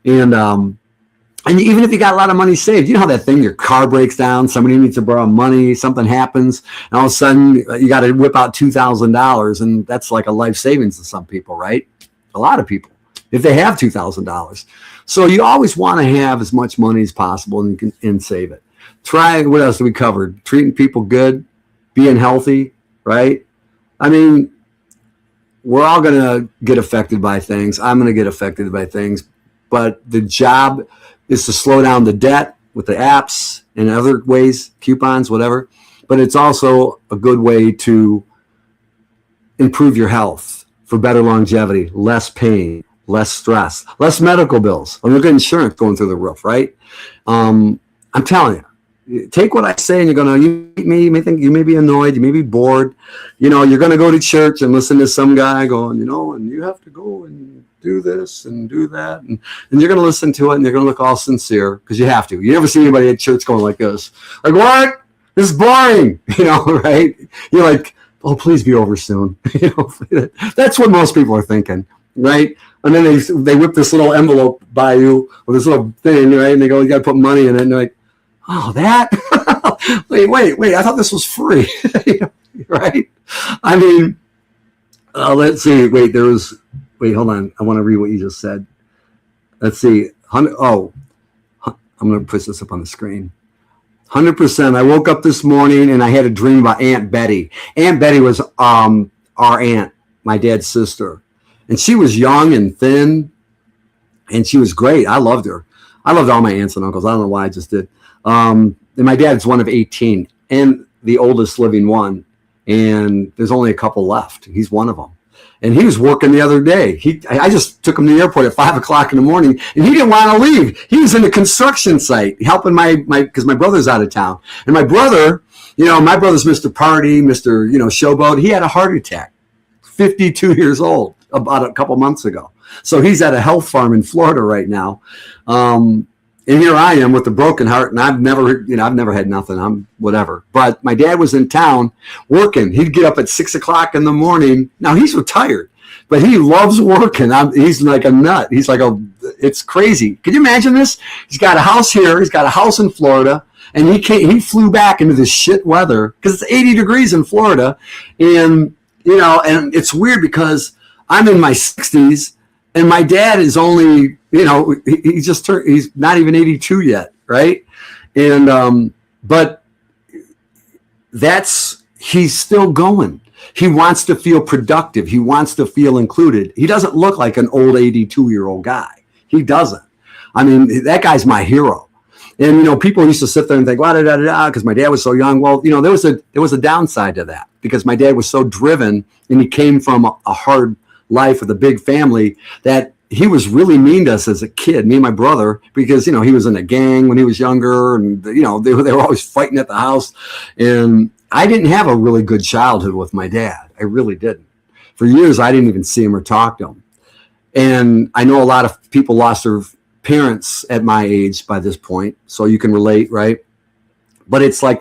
And even if you got a lot of money saved, you know how that thing, your car breaks down, somebody needs to borrow money, something happens, and all of a sudden you got to whip out $2,000, and that's like a life savings to some people, right? A lot of people, if they have $2,000. So you always want to have as much money as possible and save it. Try, what else do we cover? Treating people good, being healthy, right? I mean, we're all going to get affected by things. I'm going to get affected by things, but the job is to slow down the debt with the apps and other ways, coupons, whatever. But it's also a good way to improve your health for better longevity, less pain, less stress, less medical bills. And look at insurance going through the roof, right? I'm telling you, take what I say and you're going to, you may think, you may be annoyed, you may be bored. You know, you're going to go to church and listen to some guy going, you know, and you have to go and do this and do that. And you're going to listen to it and you're going to look all sincere because you have to. You never see anybody at church going like this. Like, what? This is boring. You know, right? You're like, oh, please be over soon. You know, that's what most people are thinking, right? And then they whip this little envelope by you with this little thing, right? And they go, you got to put money in it. And they're like, oh, that? wait, I thought this was free. Right? I mean, let's see. Wait, hold on. I want to read what you just said. Let's see. I'm going to push this up on the screen. 100%. I woke up this morning and I had a dream about Aunt Betty. Aunt Betty was our aunt, my dad's sister. And she was young and thin, and she was great. I loved her. I loved all my aunts and uncles. I don't know why, I just did. And my dad's one of 18 and the oldest living one. And there's only a couple left. He's one of them. And he was working the other day. I just took him to the airport at 5 o'clock in the morning, and he didn't want to leave. He was in a construction site helping because my brother's out of town. And my brother, you know, my brother's Mr. Party, Mr. You know, Showboat. He had a heart attack, 52 years old, about a couple months ago. So he's at a health farm in Florida right now. And here I am with a broken heart, and I've never had nothing. I'm whatever. But my dad was in town working. He'd get up at 6 o'clock in the morning. Now he's retired, but he loves working. He's like a nut. He's like it's crazy. Can you imagine this? He's got a house here. He's got a house in Florida, and he flew back into this shit weather because it's 80 degrees in Florida. And, you know, and it's weird because I'm in my 60s. And my dad is only, you know, he's not even 82 yet, right? And, but he's still going. He wants to feel productive. He wants to feel included. He doesn't look like an old 82-year-old guy. He doesn't. I mean, that guy's my hero. And, you know, people used to sit there and think, because my dad was so young. Well, you know, there was a downside to that because my dad was so driven and he came from a hard life with a big family that he was really mean to us as a kid, me and my brother, because, you know, he was in a gang when he was younger and, you know, they were always fighting at the house. And I didn't have a really good childhood with my dad. I really didn't. For years, I didn't even see him or talk to him. And I know a lot of people lost their parents at my age by this point. So you can relate, right? But it's like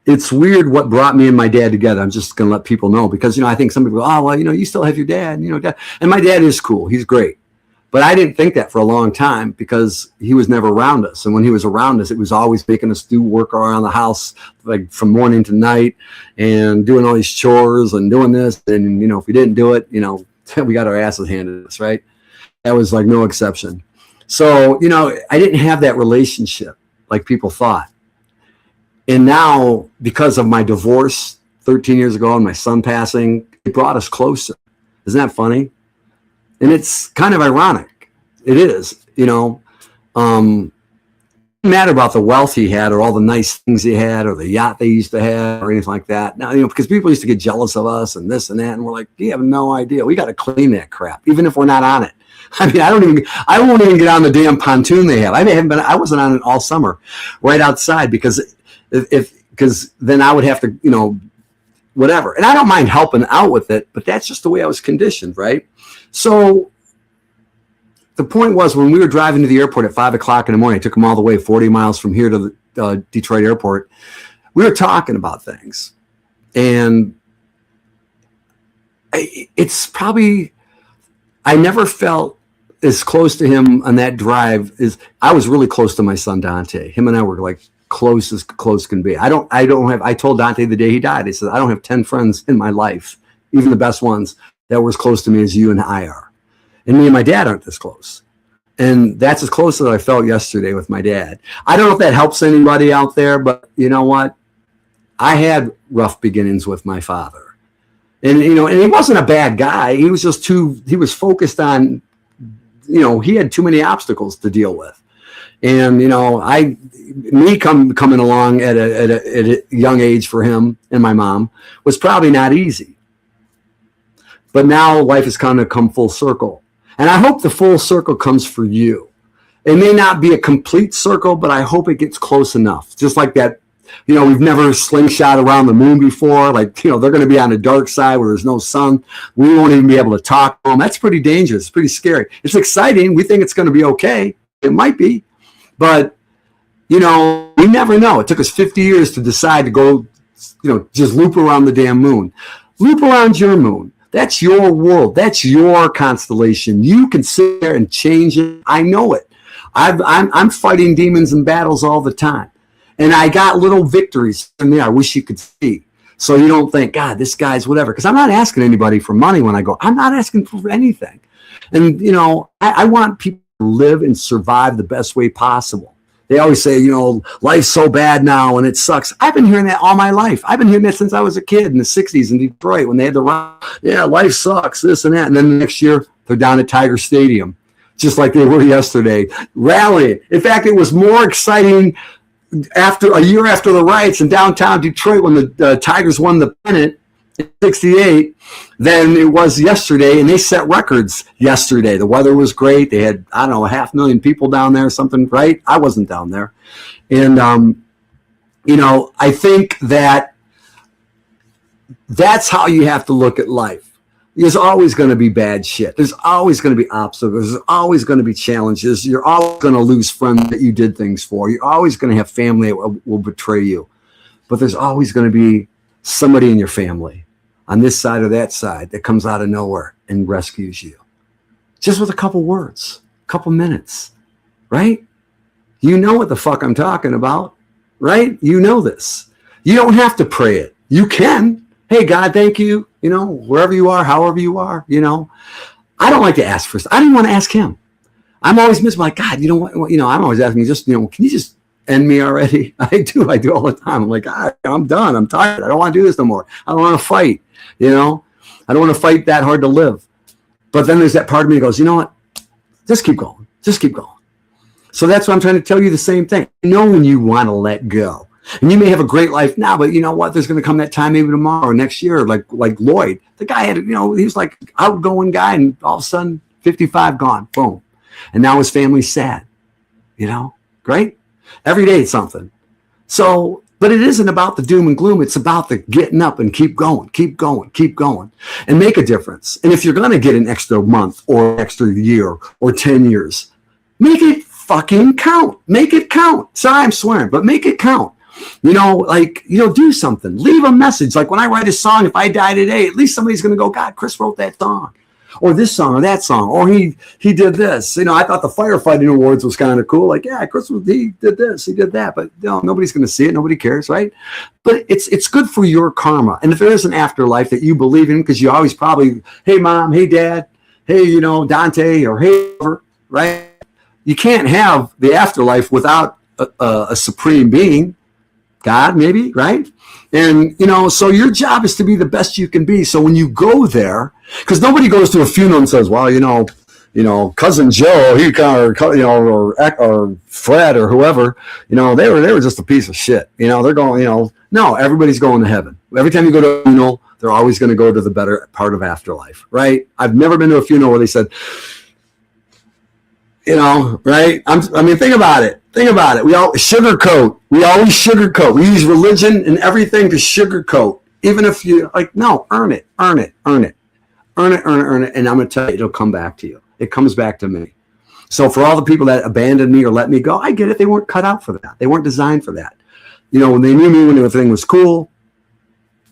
it's weird what brought me and my dad together. I'm just going to let people know because, you know, I think some people go, oh, well, you know, you still have your dad, you know, dad. And my dad is cool. He's great. But I didn't think that for a long time because he was never around us. And when he was around us, it was always making us do work around the house, like from morning to night and doing all these chores and doing this. And, you know, if we didn't do it, you know, we got our asses handed to us, right? That was like no exception. So, you know, I didn't have that relationship like people thought. And now, because of my divorce 13 years ago and my son passing, it brought us closer. Isn't that funny? And it's kind of ironic. It is, you know. didn't matter about the wealth he had or all the nice things he had or the yacht they used to have or anything like that. Now, because people used to get jealous of us and this and that, and we're like, you have no idea. We got to clean that crap, even if we're not on it. I mean, I won't even get on the damn pontoon they have. I wasn't on it all summer, right outside, because because then I would have to, whatever. And I don't mind helping out with it, but that's just the way I was conditioned, right? So the point was, when we were driving to the airport at 5 o'clock in the morning, I took them all the way 40 miles from here to the Detroit airport. We were talking about things, and it's probably, I never felt as close to him on that drive as I was really close to my son Dante. Him and I were like close as close can be. I told Dante the day he died, I said, I don't have 10 friends in my life, even the best ones, that were as close to me as you and I are. And me and my dad aren't this close. And that's as close as I felt yesterday with my dad. I don't know if that helps anybody out there, but you know what? I had rough beginnings with my father. And, and he wasn't a bad guy. He was just he was focused on, he had too many obstacles to deal with. And, coming along at a young age for him and my mom was probably not easy. But now life has kind of come full circle. And I hope the full circle comes for you. It may not be a complete circle, but I hope it gets close enough. Just like that, we've never slingshot around the moon before. Like, they're going to be on the dark side where there's no sun. We won't even be able to talk to them. That's pretty dangerous. It's pretty scary. It's exciting. We think it's going to be okay. It might be. But, we never know. It took us 50 years to decide to go, just loop around the damn moon. Loop around your moon. That's your world. That's your constellation. You can sit there and change it. I know it. I'm fighting demons and battles all the time. And I got little victories in there I wish you could see. So you don't think, God, this guy's whatever. Because I'm not asking anybody for money when I go. I'm not asking for anything. And, I want people to live and survive the best way possible. They always say, life's so bad now and it sucks. I've been hearing that all my life. I've been hearing that since I was a kid in the 60s in Detroit when they had life sucks, this and that. And then the next year, they're down at Tiger Stadium, just like they were yesterday, rallying. In fact, it was more exciting a year after the riots in downtown Detroit when the Tigers won the pennant in 68 than it was yesterday, and they set records yesterday. The weather was great. They had, 500,000 people down there, something, right? I wasn't down there. And, I think that's how you have to look at life. There's always going to be bad shit. There's always going to be obstacles. There's always going to be challenges. You're always going to lose friends that you did things for. You're always going to have family that will betray you. But there's always going to be somebody in your family on this side or that side that comes out of nowhere and rescues you. Just with a couple words, a couple minutes, right? You know what the fuck I'm talking about, right? You know this. You don't have to pray it. You can. Hey, God, thank you. Wherever you are, however you are, I don't like to ask for stuff. I didn't want to ask him. I'm always missing, like, God, I'm always asking, can you just end me already? I do all the time. I'm like, God, I'm done. I'm tired. I don't want to do this no more. I don't want to fight. I don't want to fight that hard to live. But then there's that part of me that goes, you know what? Just keep going. Just keep going. So that's what I'm trying to tell you, the same thing. When you want to let go. And you may have a great life now, but you know what? There's going to come that time, maybe tomorrow or next year, like Lloyd. The guy had, he was like outgoing guy, and all of a sudden, 55 gone. Boom. And now his family's sad. Great. Every day it's something. So, but it isn't about the doom and gloom. It's about the getting up and keep going, and make a difference. And if you're going to get an extra month or extra year or 10 years, make it fucking count. Make it count. Sorry, I'm swearing, but make it count. Do something. Leave a message. Like when I write a song, if I die today, at least somebody's going to go, God, Chris wrote that song. Or this song or that song. Or he did this. I thought the firefighting awards was kind of cool. Like, yeah, he did this, he did that. But nobody's going to see it. Nobody cares, right? But it's good for your karma. And if there is an afterlife that you believe in, because you always probably, hey, Mom, hey, Dad, hey, Dante, or hey, right? You can't have the afterlife without a supreme being. God, maybe, right? And, so your job is to be the best you can be. So when you go there, because nobody goes to a funeral and says, well, cousin Joe, or Fred or whoever, they were just a piece of shit. They're going, no, everybody's going to heaven. Every time you go to a funeral, they're always going to go to the better part of afterlife, right? I've never been to a funeral where they said, right? Think about it. We always sugarcoat. We use religion and everything to sugarcoat. Even if you no, earn it. And I'm going to tell you, it'll come back to you. It comes back to me. So for all the people that abandoned me or let me go, I get it. They weren't cut out for that. They weren't designed for that. When they knew me when everything was cool,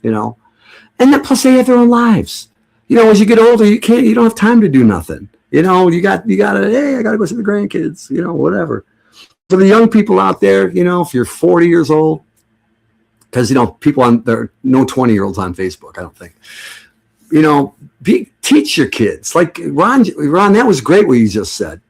and then plus they have their own lives. As you get older, you don't have time to do nothing. You gotta, hey, I gotta go see the grandkids, whatever. For the young people out there, if you're 40 years old, because, people there are no 20-year-olds on Facebook, I don't think. Teach your kids. Like Ron, that was great what you just said.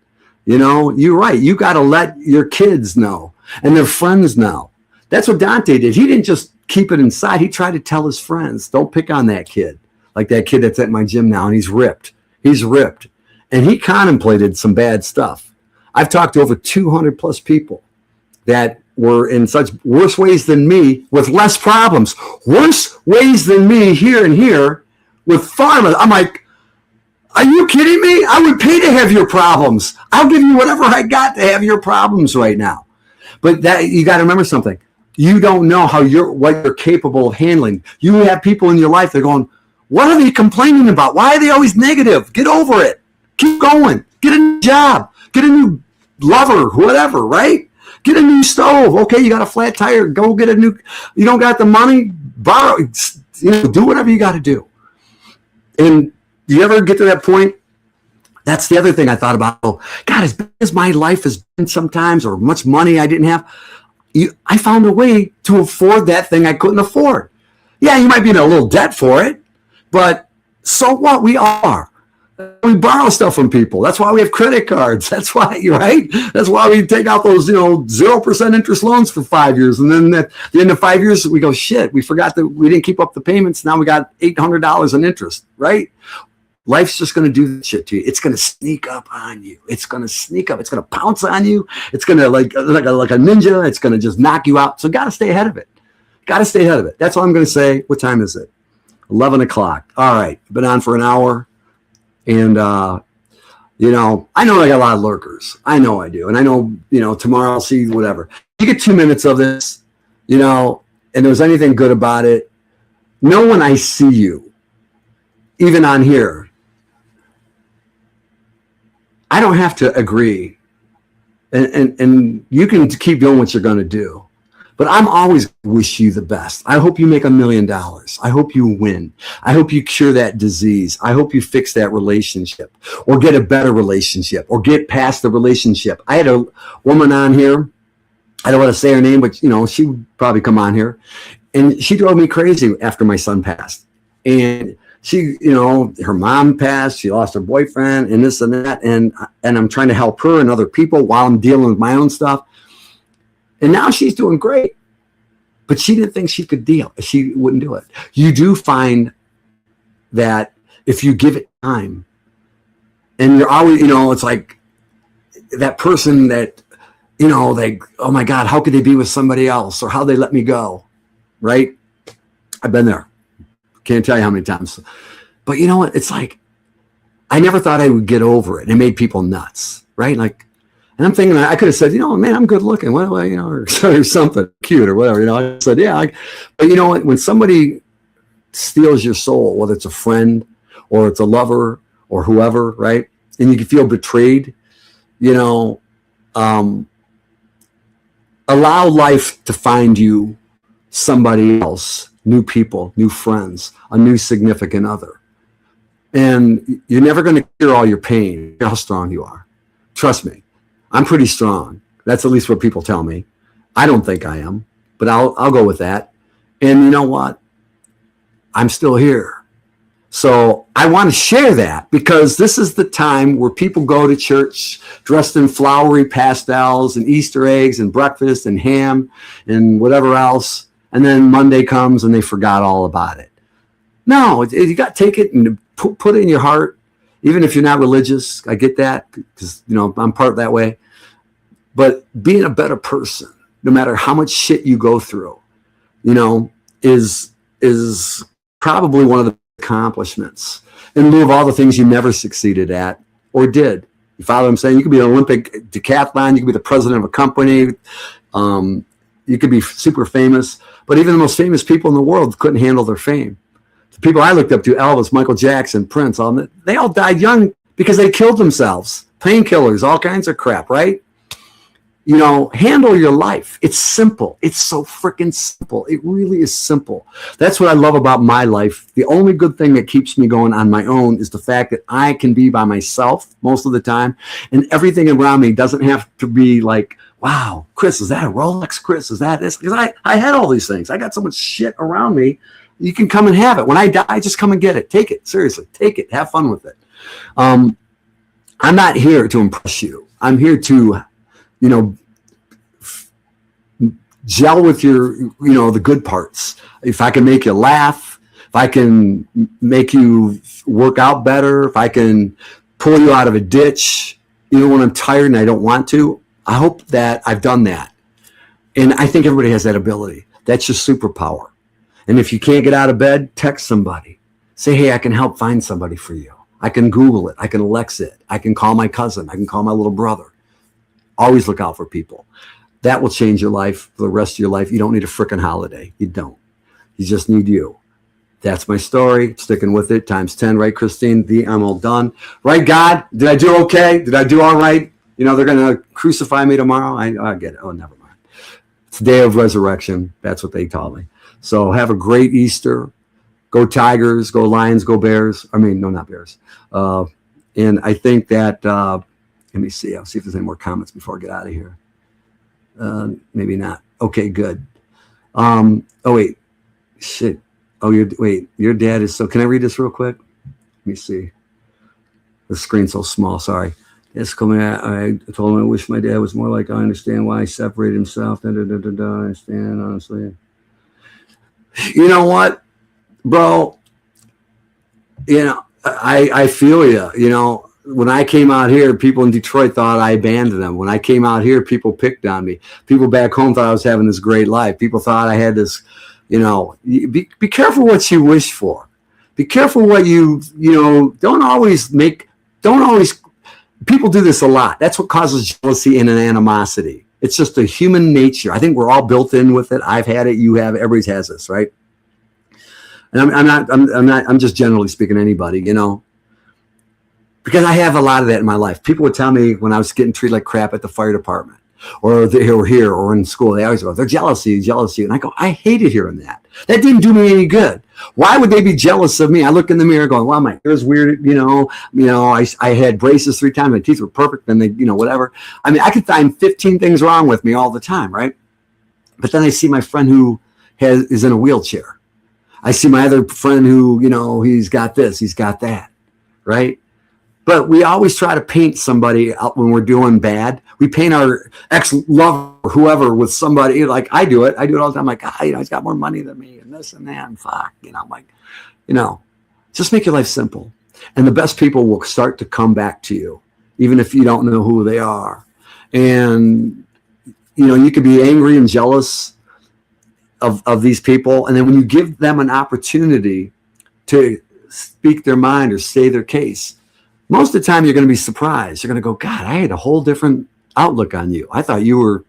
You're right. You got to let your kids know and their friends know. That's what Dante did. He didn't just keep it inside. He tried to tell his friends, don't pick on that kid. Like that kid that's at my gym now, and he's ripped. And he contemplated some bad stuff. I've talked to over 200 plus people that were in such worse ways than me with less problems, worse ways than me here with farmers. I'm like, are you kidding me? I would pay to have your problems. I'll give you whatever I got to have your problems right now. But that you got to remember something. You don't know what you're capable of handling. You have people in your life that are going, what are they complaining about? Why are they always negative? Get over it. Keep going. Get a new job. Get a new lover, whatever, right? Get a new stove. Okay, you got a flat tire. Go get a new. You don't got the money? Borrow. Do whatever you got to do. And you ever get to that point? That's the other thing I thought about. Oh, God, as big as my life has been sometimes, or much money I didn't have, I found a way to afford that thing I couldn't afford. Yeah, you might be in a little debt for it, but so what? We are. We borrow stuff from people. That's why we have credit cards. That's why, right? That's why we take out those, 0% interest loans for 5 years. And then at the end of 5 years, we go, shit, we forgot that we didn't keep up the payments. Now we got $800 in interest, right? Life's just going to do that shit to you. It's going to sneak up on you. It's going to sneak up. It's going to pounce on you. It's going to like a ninja. It's going to just knock you out. So got to stay ahead of it. That's all I'm going to say. What time is it? 11 o'clock. All right. Been on for an hour. And, I know I got a lot of lurkers. I know I do. And I know, tomorrow I'll see whatever. You get 2 minutes of this, and there's anything good about it. Know when I see you, even on here, I don't have to agree. And you can keep doing what you're going to do. But I'm always wish you the best. I hope you make $1 million. I hope you win. I hope you cure that disease. I hope you fix that relationship or get a better relationship or get past the relationship. I had a woman on here. I don't want to say her name, but she would probably come on here. And she drove me crazy after my son passed. And she, her mom passed. She lost her boyfriend and this and that. And I'm trying to help her and other people while I'm dealing with my own stuff. And now she's doing great, but she didn't think she could deal. She wouldn't do it. You do find that if you give it time, and you're always, it's like that person that, they, oh my God, how could they be with somebody else, or how they let me go, right? I've been there. Can't tell you how many times. But you know what? It's like, I never thought I would get over it. And it made people nuts, right? Like, and I'm thinking I could have said, man, I'm good looking, well, or something cute or whatever. I said, yeah. But you know what? When somebody steals your soul, whether it's a friend or it's a lover or whoever, right? And you can feel betrayed, allow life to find you somebody else, new people, new friends, a new significant other. And you're never going to cure all your pain. How strong you are. Trust me. I'm pretty strong. That's at least what people tell me. I don't think I am, but I'll go with that. And you know what? I'm still here. So I want to share that because this is the time where people go to church dressed in flowery pastels and Easter eggs and breakfast and ham and whatever else. And then Monday comes and they forgot all about it. No, you got to take it and put it in your heart. even if you're not religious, I get that because, I'm part that way. But being a better person, no matter how much shit you go through, is probably one of the accomplishments in lieu of all the things you never succeeded at or did. You follow what I'm saying? You could be an Olympic decathlon. You could be the president of a company. You could be super famous. But even the most famous people in the world couldn't handle their fame. The people I looked up to, Elvis, Michael Jackson, Prince, they all died young because they killed themselves. Painkillers, all kinds of crap, right? Handle your life. It's simple. It's so freaking simple. It really is simple. That's what I love about my life. The only good thing that keeps me going on my own is the fact that I can be by myself most of the time. And everything around me doesn't have to be like, wow, Chris, is that a Rolex? Chris, is that this? Because I had all these things. I got so much shit around me. You can come and have it. When I die, just come and get it. Take it. Seriously. Take it. Have fun with it. I'm not here to impress you. I'm here to gel with your, the good parts. If I can make you laugh, if I can make you work out better, if I can pull you out of a ditch, even when I'm tired and I don't want to, I hope that I've done that. And I think everybody has that ability. That's your superpower. And if you can't get out of bed, text somebody. Say, hey, I can help find somebody for you. I can Google it. I can Alexa it. I can call my cousin. I can call my little brother. Always look out for people. That will change your life for the rest of your life. You don't need a freaking holiday. You don't. You just need you. That's my story. Sticking with it. Times 10, right, Christine? I'm all done. Right, God? Did I do okay? Did I do all right? They're going to crucify me tomorrow. I get it. Oh, never mind. It's the day of resurrection. That's what they taught me. So have a great Easter. Go Tigers. Go Lions. Go Bears. I mean, no, not Bears. And I think that, let me see. I'll see if there's any more comments before I get out of here. Maybe not. Okay, good. Oh, wait. Shit. Oh, your dad is so, can I read this real quick? Let me see. The screen's so small. Sorry. Yes, coming out. I told him I wish my dad was more like I understand why he separated himself. I understand, honestly. You know what, bro? I feel you. When I came out here, people in Detroit thought I abandoned them. When I came out here, people picked on me. People back home thought I was having this great life. People thought I had this, be careful what you wish for. Be careful what don't always, people do this a lot. That's what causes jealousy and an animosity. It's just a human nature. I think we're all built in with it. I've had it. You have. Everybody has this, right? And I'm just generally speaking anybody, because I have a lot of that in my life. People would tell me when I was getting treated like crap at the fire department or here or in school, they always go, they're jealous of you. And I go, I hated hearing that. That didn't do me any good. Why would they be jealous of me? I look in the mirror going, well, my hair's weird. I had braces 3 times. My teeth were perfect. And they, whatever. I mean, I could find 15 things wrong with me all the time. Right. But then I see my friend who is in a wheelchair. I see my other friend who, he's got this, he's got that. Right. But we always try to paint somebody out when we're doing bad. We paint our ex-lover or whoever with somebody, like I do it all the time. I'm like, he's got more money than me and this and that and fuck. I'm like, just make your life simple. And the best people will start to come back to you, even if you don't know who they are. And, you could be angry and jealous of these people. And then when you give them an opportunity to speak their mind or say their case, most of the time you're going to be surprised. You're going to go, God, I had a whole different outlook on you. I thought you were,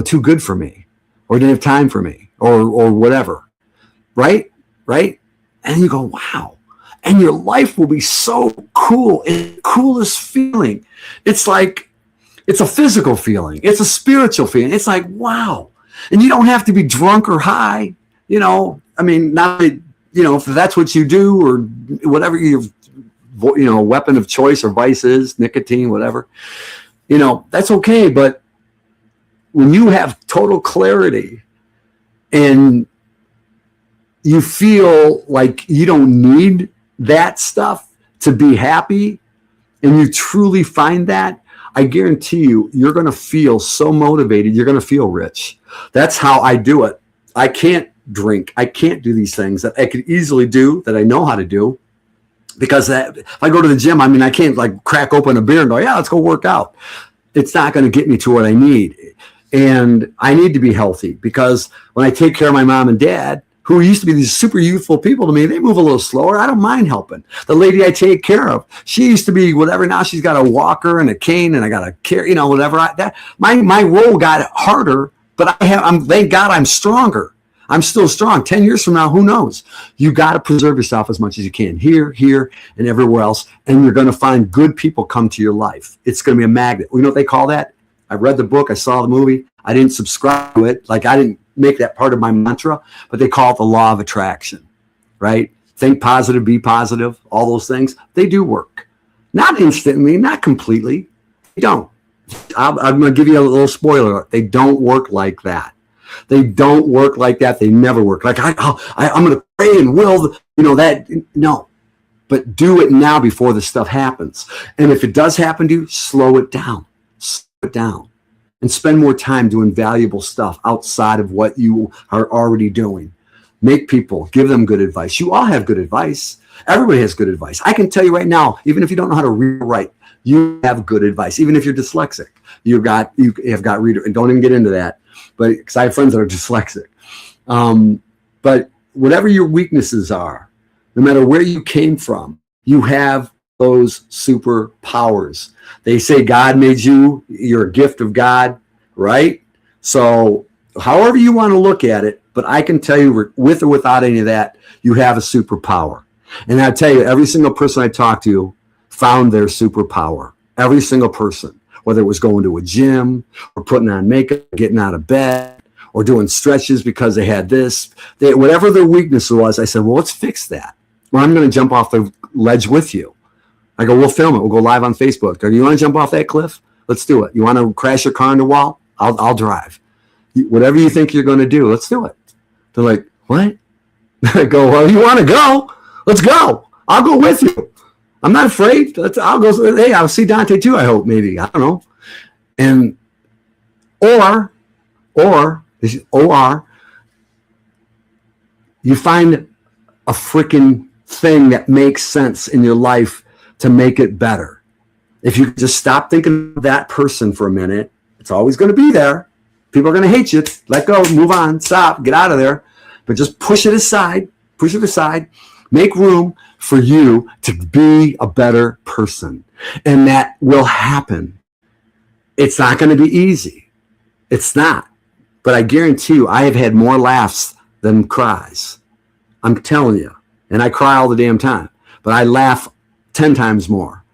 too good for me or didn't have time for me or whatever. Right? Right. And you go, wow. And your life will be so cool. It's the coolest feeling. It's like, it's a physical feeling. It's a spiritual feeling. It's like, wow. And you don't have to be drunk or high, not, if that's what you do or whatever your weapon of choice or vice is, nicotine, whatever, that's okay. But when you have total clarity and you feel like you don't need that stuff to be happy and you truly find that, I guarantee you're going to feel so motivated. You're going to feel rich. That's how I do it. I can't drink. I can't do these things that I could easily do, that I know how to do. because if I go to the gym, I mean, I can't like crack open a beer and go, yeah, let's go work out. It's not going to get me to what I need. And I need to be healthy, because when I take care of my mom and dad, who used to be these super youthful people to me, they move a little slower. I don't mind helping. The lady I take care of, she used to be whatever. Now she's got a walker and a cane, and I got to carry, you know, whatever. My role got harder, but thank God I'm stronger. I'm still strong. 10 years from now, who knows? You got to preserve yourself as much as you can, here, and everywhere else. And you're going to find good people come to your life. It's going to be a magnet. You know what they call that? I read the book. I saw the movie. I didn't subscribe to it. Like, I didn't make that part of my mantra, but they call it the law of attraction, right? Think positive, be positive, all those things. They do work. Not instantly, not completely. They don't. I'm going to give you a little spoiler. They don't work like that. They don't work like that. They never work. Like, I'm going to pray and will, you know, that. No. But do it now before the stuff happens. And if it does happen to you, slow it down. Slow it down. And spend more time doing valuable stuff outside of what you are already doing. Make people, give them good advice. You all have good advice. Everybody has good advice. I can tell you right now, even if you don't know how to read or write, you have good advice. Even if you're dyslexic, you have got reader. And don't even get into that, but because I have friends that are dyslexic. But whatever your weaknesses are, no matter where you came from, you have those superpowers. They say God made you, you're a gift of God, right? So however you want to look at it, but I can tell you, with or without any of that, you have a superpower. And I tell you, every single person I talked to found their superpower. Every single person, whether it was going to a gym or putting on makeup, getting out of bed, or doing stretches because they had this, whatever their weakness was, I said, well, let's fix that. Well, I'm going to jump off the ledge with you. I go, we'll film it. We'll go live on Facebook. Do you want to jump off that cliff? Let's do it. You want to crash your car into a wall? I'll drive. Whatever you think you're going to do, let's do it. They're like, what? I go, well, you want to go? Let's go. I'll go with you. I'm not afraid. I'll go. Hey, I'll see Dante too, I hope, maybe. I don't know. And or you find a freaking thing that makes sense in your life to make it better. If you just stop thinking of that person for a minute, it's always going to be there. People are going to hate you. Let go, move on, stop, get out of there. But just push it aside, make room for you to be a better person. And that will happen. It's not going to be easy. It's not. But I guarantee you, I have had more laughs than cries. I'm telling you. And I cry all the damn time. But I laugh 10 times more.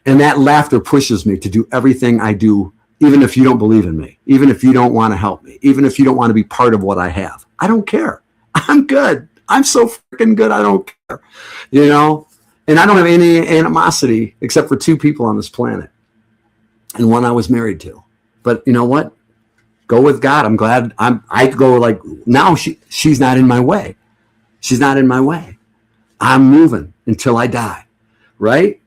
And that laughter pushes me to do everything I do, even if you don't believe in me, even if you don't want to help me, even if you don't want to be part of what I have. I don't care. I'm good. I'm so freaking good. I don't care. You know? And I don't have any animosity except for 2 people on this planet. And one I was married to. But you know what? Go with God. I'm glad I go like, now she's not in my way. She's not in my way. I'm moving until I die. Right?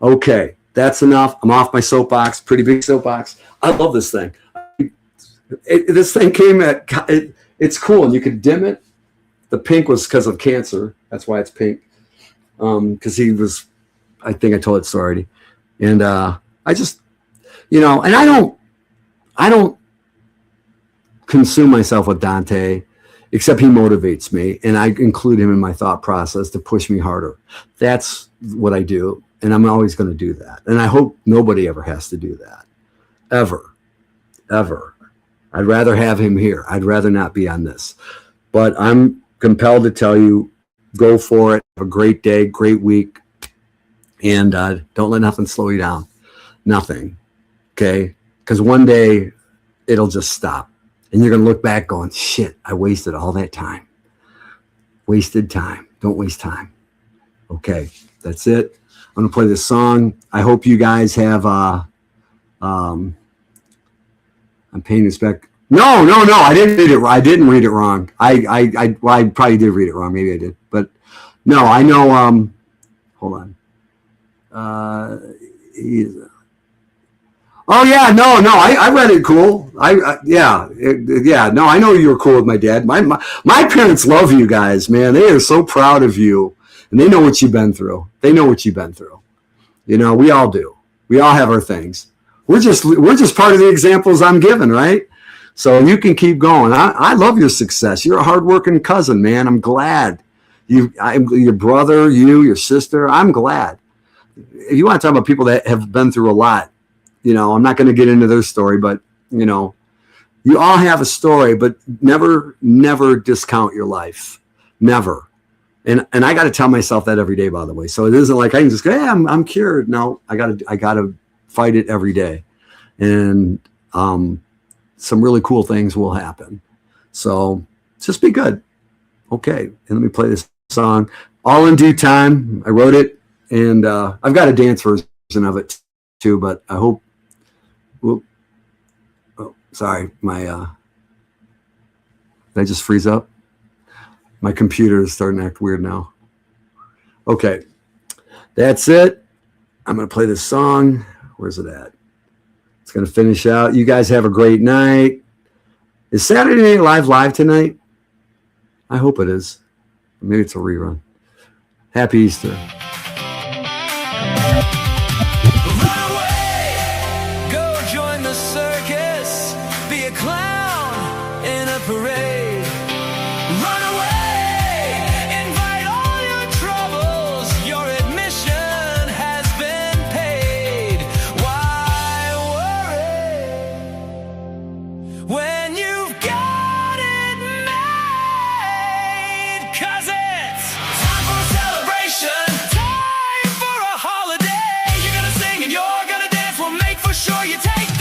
Okay. That's enough. I'm off my soapbox. Pretty big soapbox. I love this thing. This thing came it's cool. And you could dim it. The pink was because of cancer. That's why it's pink. Because he was, I think I told it story already. And I just, you know, and I don't consume myself with Dante, except he motivates me, and I include him in my thought process to push me harder. That's what I do, and I'm always going to do that. And I hope nobody ever has to do that, ever. I'd rather have him here. I'd rather not be on this. But I'm compelled to tell you, go for it. Have a great day, great week, and don't let nothing slow you down. Nothing, okay? Because one day it'll just stop. And you're going to look back going, shit, I wasted all that time. Wasted time. Don't waste time. Okay, that's it. I'm going to play this song. I hope you guys have, I'm paying this back. No, I didn't read it. I didn't read it wrong. I probably did read it wrong. Maybe I did. But no, I know, hold on. Oh yeah, no, I read it cool. No, I know you were cool with my dad. My parents love you guys, man. They are so proud of you And they know what you've been through. They know what you've been through. You know, we all do. We all have our things. We're just part of the examples I'm giving, right? So you can keep going. I love your success. You're a hardworking cousin, man. I'm glad. Your brother, your sister. I'm glad. If you want to talk about people that have been through a lot, you know, I'm not going to get into their story, but you know, you all have a story, but never discount your life. Never. And I got to tell myself that every day, by the way. So it isn't like I can just go, hey, I'm cured. No, I gotta fight it every day. And some really cool things will happen. So just be good. Okay. And let me play this song. All in Due Time. I wrote it, and I've got a dance version of it too, but I hope, sorry, did I just freeze up? My computer is starting to act weird now. Okay, that's it. I'm going to play this song. Where's it at? It's going to finish out. You guys have a great night. Is Saturday Night Live tonight? I hope it is. Maybe it's a rerun. Happy Easter. Run away, go join the circus, be a clown in a parade. Run away, invite all your troubles, your admission has been paid. Why worry when you've got it made? 'Cause it's time for a celebration, time for a holiday. You're gonna sing and you're gonna dance, we'll make for sure you take